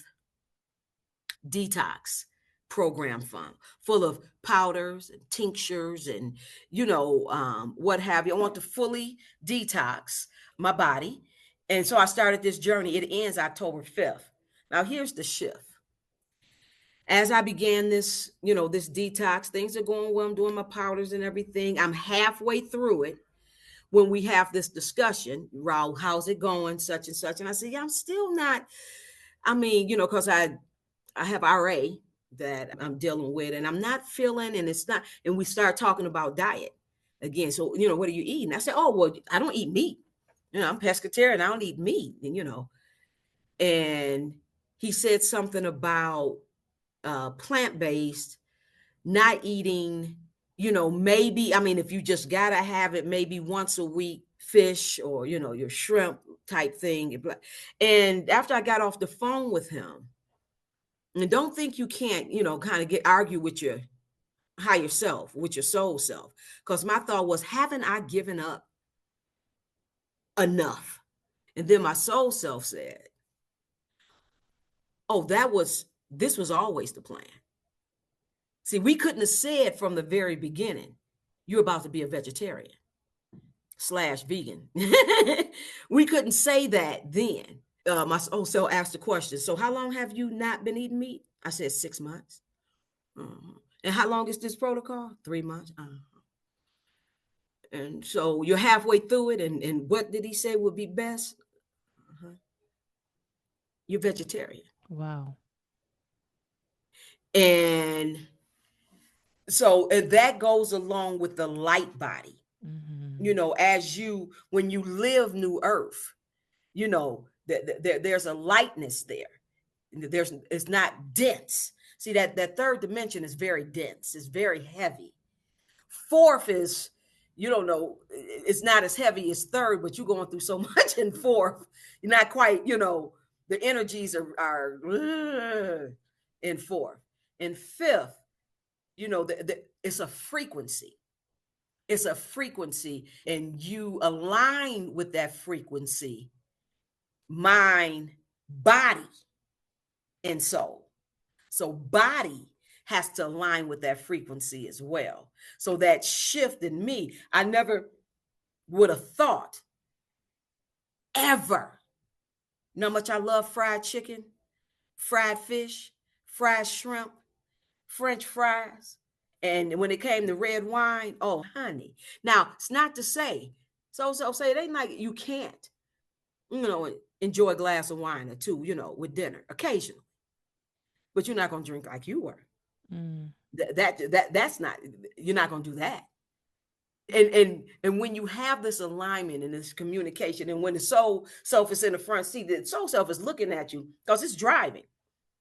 detox program from, full of powders and tinctures and what have you. I want to fully detox my body, and so I started this journey. It ends October 5th. Now here's the shift. As I began this detox, things are going well. I'm doing my powders and everything. I'm halfway through it when we have this discussion. Raul, how's it going? Such and such. And I said, yeah, I'm still not. I mean, because I have RA that I'm dealing with, and I'm not feeling, and it's not. And we start talking about diet again. So, what are you eating? I said, oh, well, I don't eat meat. I'm pescatarian. I don't eat meat. And he said something about plant-based, not eating, maybe, I mean, if you just gotta have it maybe once a week, fish or, your shrimp type thing. And after I got off the phone with him, and don't think you can't, kind of argue with your higher self, with your soul self. Because my thought was, haven't I given up enough? And then my soul self said, oh, this was always the plan. See, we couldn't have said from the very beginning, you're about to be a vegetarian / vegan. We couldn't say that then. My soul self asked the question, so how long have you not been eating meat? I said 6 months. Uh-huh. And how long is this protocol? 3 months. Uh-huh. And so you're halfway through it. And what did he say would be best? Uh-huh. You're vegetarian. Wow. And so and that goes along with the light body. Mm-hmm. As when you live New Earth, there's a lightness there. It's not dense. See, that third dimension is very dense. It's very heavy. Fourth is, you don't know, it's not as heavy as third, but you're going through so much in fourth. You're not quite, the energies are in fourth. In fifth, it's a frequency. It's a frequency, and you align with that frequency, mind, body, and soul. So body has to align with that frequency as well. So that shift in me, I never would have thought ever. You know how much I love fried chicken, fried fish, fried shrimp, French fries. And when it came to red wine, oh honey. Now it's not to say, so say it ain't like you can't, enjoy a glass of wine or two, with dinner occasionally. But you're not gonna drink like you were. Mm. That's not, you're not gonna do that. And when you have this alignment and this communication, and when the soul self is in the front seat, the soul self is looking at you because it's driving.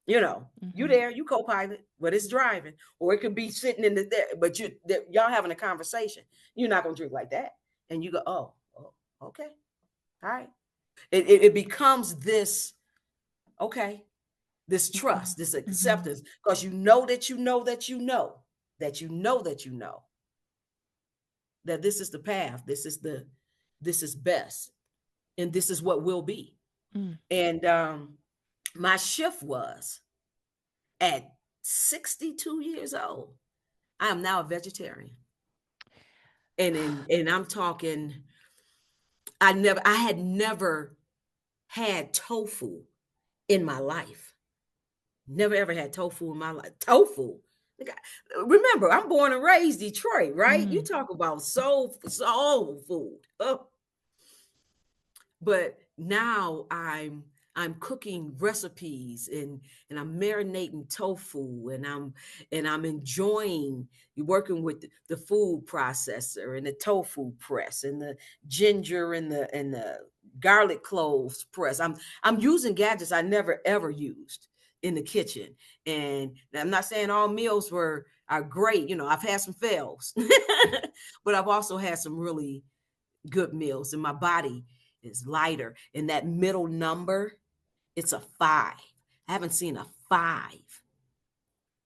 You Mm-hmm. there, you co-pilot, but it's driving, or it could be sitting in the there, but y'all having a conversation. You're not gonna drink like that, and you go, oh, okay, all right. It becomes this, okay, this trust, this Mm-hmm. acceptance, because you know that you know that you know that you know that you know that this is the path, this is best, and this is what will be. Mm. And my shift was at 62 years old. I am now a vegetarian. And I'm talking, I had never had tofu in my life. Never ever had tofu in my life. Tofu. Remember, I'm born and raised Detroit, right? You Mm. talk about soul food. Oh, but now I'm cooking recipes, and I'm marinating tofu, and I'm enjoying working with the food processor and the tofu press and the ginger and the garlic cloves press. I'm using gadgets I never ever used in the kitchen. And I'm not saying all meals are great. I've had some fails, but I've also had some really good meals, and my body is lighter. And that middle number, it's a 5. I haven't seen a 5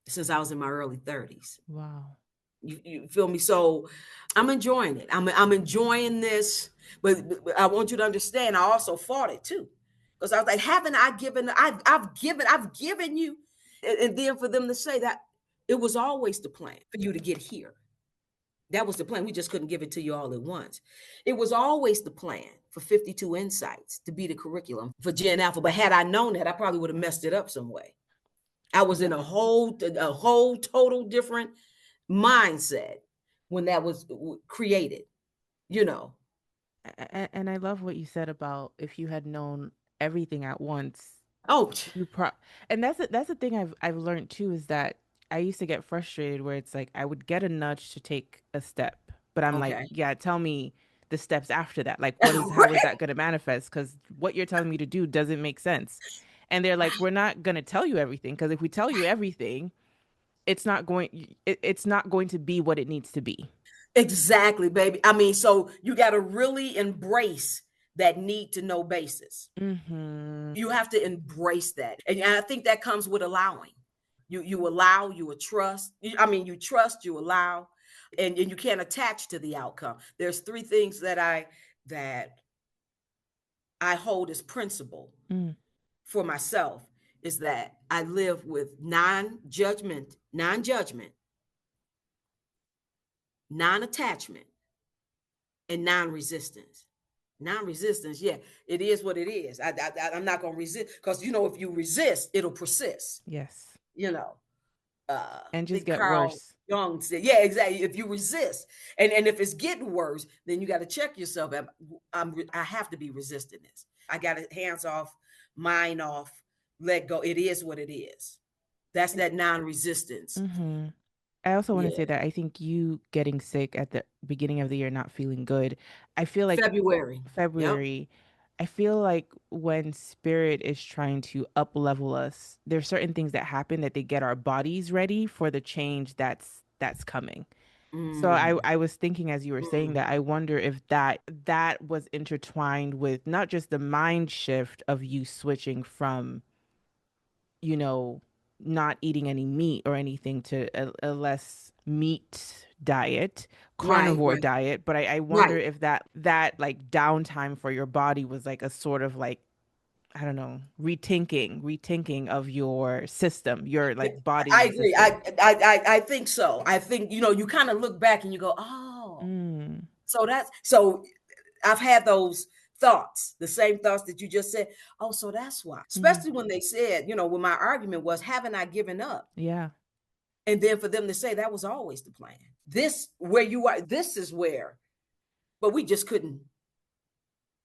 since I was in my early 30s. Wow. You feel me? So I'm enjoying it. I'm enjoying this, but I want you to understand. I also fought it too, because I was like, haven't I given? I've given you, and then for them to say that it was always the plan for you to get here. That was the plan. We just couldn't give it to you all at once. It was always the plan for 52 Insights to be the curriculum for Gen Alpha. But had I known that, I probably would have messed it up some way. I was in a whole total different mindset when that was created, you know. And I love what you said about if you had known everything at once, Oh, you pro and that's the thing I've learned too is that I used to get frustrated where it's like I would get a nudge to take a step, but I'm like, okay. yeah, tell me the steps after that. Like how is Right. that going to manifest? Cuz what you're telling me to do doesn't make sense. And they're like, we're not going to tell you everything because if we tell you everything, it's not going to be what it needs to be. Exactly, baby. I mean, so you got to really embrace that need to know basis. Mhm. You have to embrace that. And I think that comes with allowing. You allow, you will trust. I mean, you trust, you allow, and you can't attach to the outcome. There's 3 things that I hold as principle Mm. for myself, is that I live with non-judgment, non-attachment, and non-resistance. Non-resistance, yeah, it is what it is. I'm not going to resist, because if you resist, it'll persist. Yes. You know, I And just think get Carl worse. Jung said, yeah, exactly. If you resist, and if it's getting worse, then you got to check yourself. I have to be resisting this. I got it hands off, mind off. let go. It is what it is. That's that non-resistance. Mm-hmm. I also want to say Yeah. that I think you getting sick at the beginning of the year, not feeling good, I feel like February. Yep. February, I feel like when spirit is trying to up level us, there's certain things that happen that they get our bodies ready for the change that's coming. So Mm, I was thinking as you were saying mm. that, I wonder if that was intertwined with not just the mind shift of you switching from, you know, not eating any meat or anything to a less meat diet, Right, carnivore right, diet, but I wonder right. if that like downtime for your body was like a sort of like, I don't know, rethinking of your system, your Yeah, like I body's agree. system. I think so. I think, you kind of look back and you go, oh, Mm, so I've had those thoughts, the same thoughts that you just said. Oh, so that's why. hmm. Especially when they said, when my argument was, haven't I given up? Yeah. And then for them to say that was always the plan. This where you are, this is where, but we just couldn't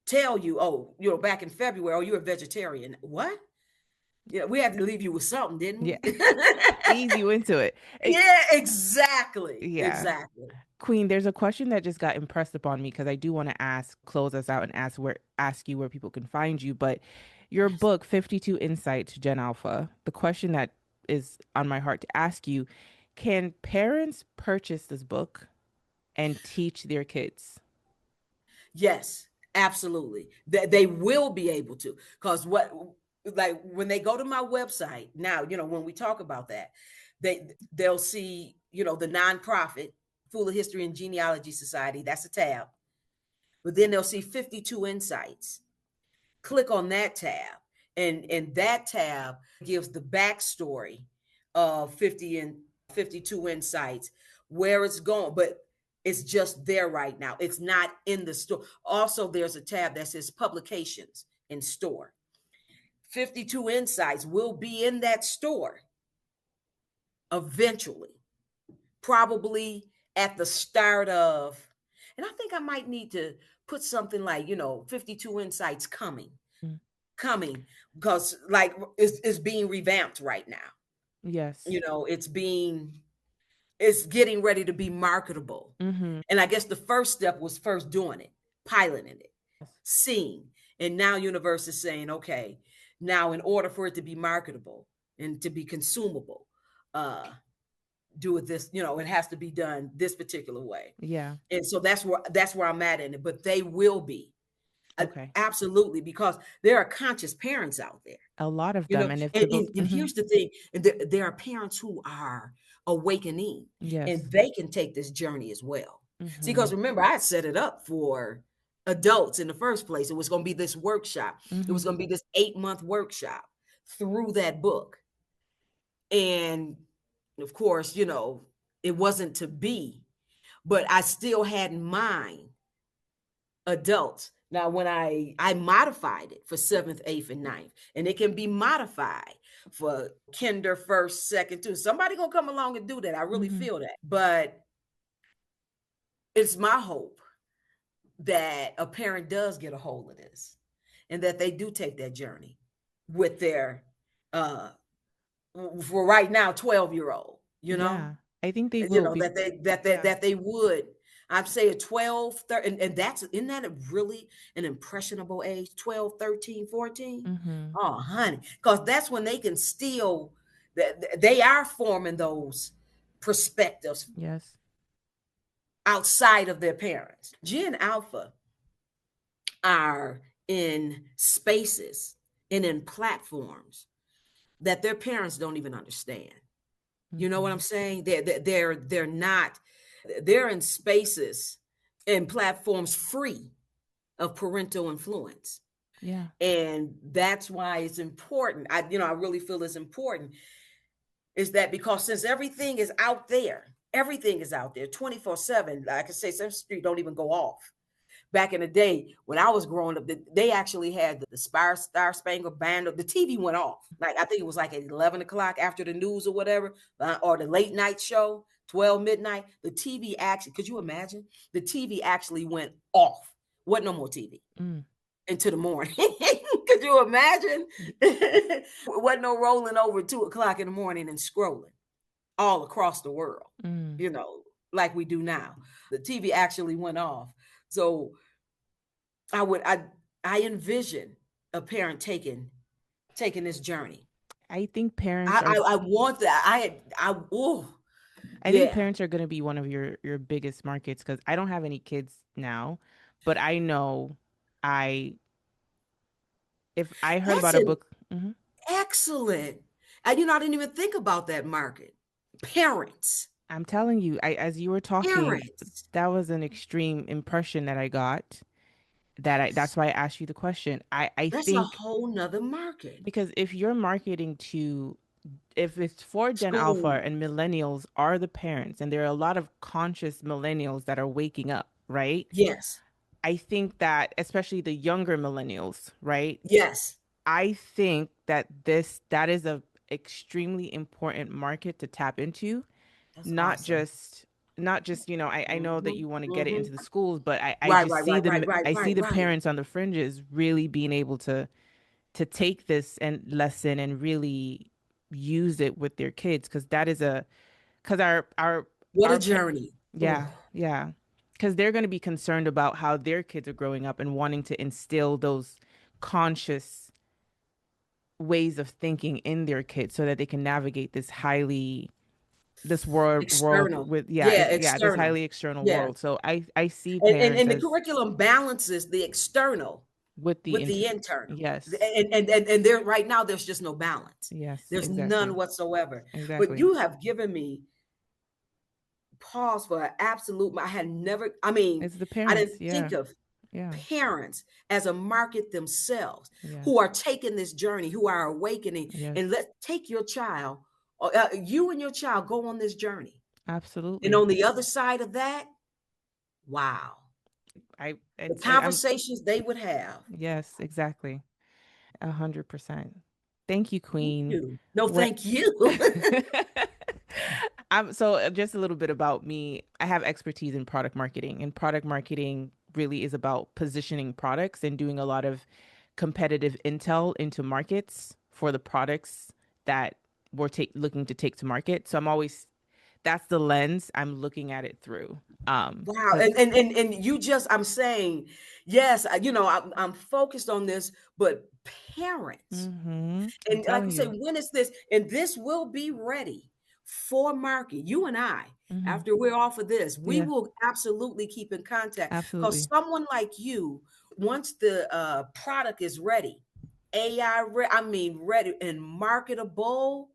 tell you, oh, back in February, oh, you're a vegetarian. What? Yeah, we had to leave you with something, didn't Yeah. we? Ease you into it. Yeah, exactly. Yeah. Exactly. Queen, there's a question that just got impressed upon me because I do want to close us out and ask you where people can find you. But your Yes. book, 52 Insights, Gen Alpha, the question that is on my heart to ask you, can parents purchase this book and teach their kids? Yes, absolutely. They will be able to. Because like when they go to my website now, when we talk about that, they'll see, the nonprofit Fuller History and Genealogy Society. That's a tab. But then they'll see 52 Insights. Click on that tab, and that tab gives the backstory of 52 Insights, where it's going, but it's just there right now. It's not in the store. Also, there's a tab that says publications in store. 52 Insights will be in that store eventually, probably at the start of, and I think I might need to put something like, 52 Insights Mm, coming, because like it's being revamped right now. yes. It's getting ready to be marketable. Mm-hmm. And I guess the first step was first doing it, piloting it, seeing. And now universe is saying, okay, now in order for it to be marketable and to be consumable, uh do it this, it has to be done this particular way. Yeah. And so that's where I'm at in it. But they will be, Okay. absolutely, because there are conscious parents out there. A lot of You them. know, And if and, the book, and, and here's the thing, and there are parents who are awakening, and yes. they can take this journey as well. See, Mm-hmm. because remember, I had set it up for adults in the first place. It was going to be this workshop. It Mm-hmm. was going to be this 8-month workshop through that book. And of course, it wasn't to be, but I still had in mind adults. Now, when I modified it for seventh, eighth, and ninth, and it can be modified for kinder, first, second, too. Somebody gonna come along and do that. I really Mm-hmm. feel that. But it's my hope that a parent does get a hold of this, and that they do take that journey with their, uh for right now, 12-year-old. Yeah. I think they will be. Yeah. That they would. I'd say a 12, 13, and that's, isn't that a really an impressionable age? 12, 13, 14. Mm-hmm. Oh, honey, because that's when they can still, they are forming those perspectives Yes. outside of their parents. Gen Alpha are in spaces and in platforms that their parents don't even understand. You know what Mm-hmm. I'm saying? They're not, they're in spaces and platforms free of parental influence. Yeah. And that's why it's important. I really feel it's important, is that because since everything is out there 24/7. Like I say, Sesame Street don't even go off. Back in the day when I was growing up, they actually had the Star Spangled Banner. The TV went off. Like I think it was like at 11 o'clock after the news or whatever, or the late night show, 12 midnight. The TV actually, could you imagine? The TV actually went off. Wasn't no more TV Mm. into the morning. Could you imagine? Wasn't no rolling over 2 o'clock in the morning and scrolling all across the world, Mm. you know, like we do now. The TV actually went off. So I would I envision a parent taking this journey. I think parents are I want that. Oh I think yeah. parents are going to be one of your biggest markets cuz I don't have any kids now, but I know I if I heard That's about a an book. Mhm. excellent. And I didn't even think about that market. Parents. I'm telling you, I as you were talking, Parents. that was an extreme impression that I got. That's why I asked you the question. I That's a think whole nother market. because if you're marketing to if it's for Gen Alpha School. and millennials are the parents, and there are a lot of conscious millennials that are waking up, right? Yes. I think that especially the younger millennials, right? Yes. I think that that is a extremely important market to tap into, That's not awesome. just I know that Mhm, you want to get it mhm. into the schools, but I Right, just right, see right, right, right, I see right, the right. parents on the fringes really being able to take this and lesson and really use it with their kids because that is a because What a our journey. yeah, Oh, yeah, because they're going to be concerned about how their kids are growing up and wanting to instill those conscious ways of thinking in their kids so that they can navigate this world external. with Yeah, this external. highly external Yeah. world. So I see And parents the as curriculum balances the external with the with inter the internal. yes, And there right now there's just no balance. yes, There's none exactly, whatsoever. But exactly. you have given me pause for an absolute. I had never, I mean, It's the I parents, didn't yeah, think of yeah, parents as a market themselves yes, who are taking this journey, who are awakening, yes, and let take your child, you and your child go on this journey. And absolutely. on the other side of that, wow, the I'm conversations they would have. yes, exactly, 100%. Thank you, Thank Queen. you. No, Where thank you. I'm so just a little bit about me. I have expertise in product marketing, and product marketing really is about positioning products and doing a lot of competitive intel into markets for the products that looking to take to market. So I'm always that's the lens I'm looking at it through. Wow. Because And you just, I'm saying, yes, I'm focused on this, but parents. I'm And like telling you say, you, when is this? And this will be ready for market. You and I, hmm after we're off of this, we yeah, will absolutely keep in contact because absolutely, someone like you, once the product is ready, I mean, ready and marketable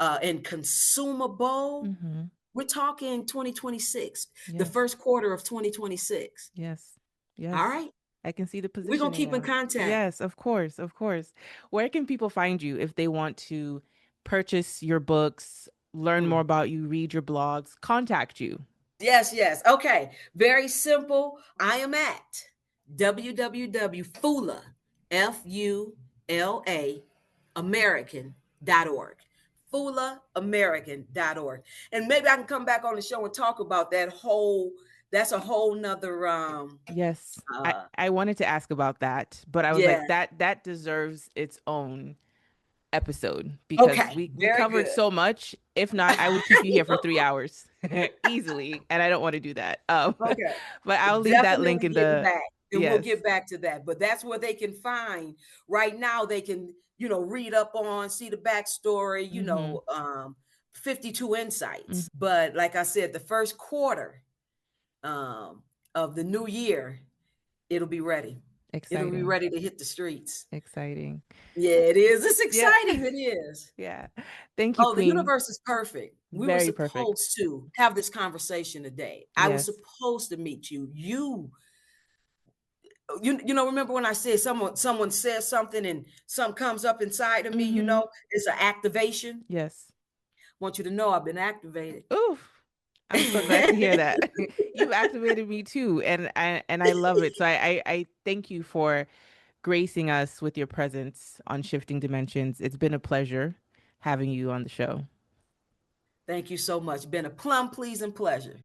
and consumable, hmm we're talking 2026, the yes, first quarter of 2026. yes, All yes. right. I can see the We're going to positioning keep in now. contact. Yes, of course, of course. Where can people find you if they want to purchase your books, learn more Mm. about you, read your blogs, contact you? Yes, yes. Okay. Very simple. I am at www.fula, Fula, American.org. FulaAmerican.org. And maybe I can come back on the show and talk about that's a whole nother Yes. uh I wanted to ask about that, but I was yeah. like that deserves its own episode because Okay, we very covered good. so much. If not, I would keep you here for 3 hours easily, and I don't want to do that. Okay. But I'll leave that link Definitely in getting the back. And we'll yes. get back to that. But that's where they can find right now. They can, read up on, see the backstory, Mm-hmm. 52 Mm-hmm. insights. But like I said, the first quarter um, of the new year, it'll be ready. It'll be Exciting. ready to hit the streets. Exciting. Yeah, it is. It's Yeah. exciting. It is. Yeah. Thank you, Oh, the Queen. universe is perfect. We were Very perfect. supposed to have this conversation today. I was Yes. supposed to meet you. Remember when I said someone says something and something comes up inside of me, Mm-hmm. it's an activation. Yes. Want you to know I've been activated. Oof. I'm so glad to hear that. You've activated me too, and I love it. So I thank you for gracing us with your presence on Shifting Dimensions. It's been a pleasure having you on the show. Thank you so much. Been a plum pleasing pleasure.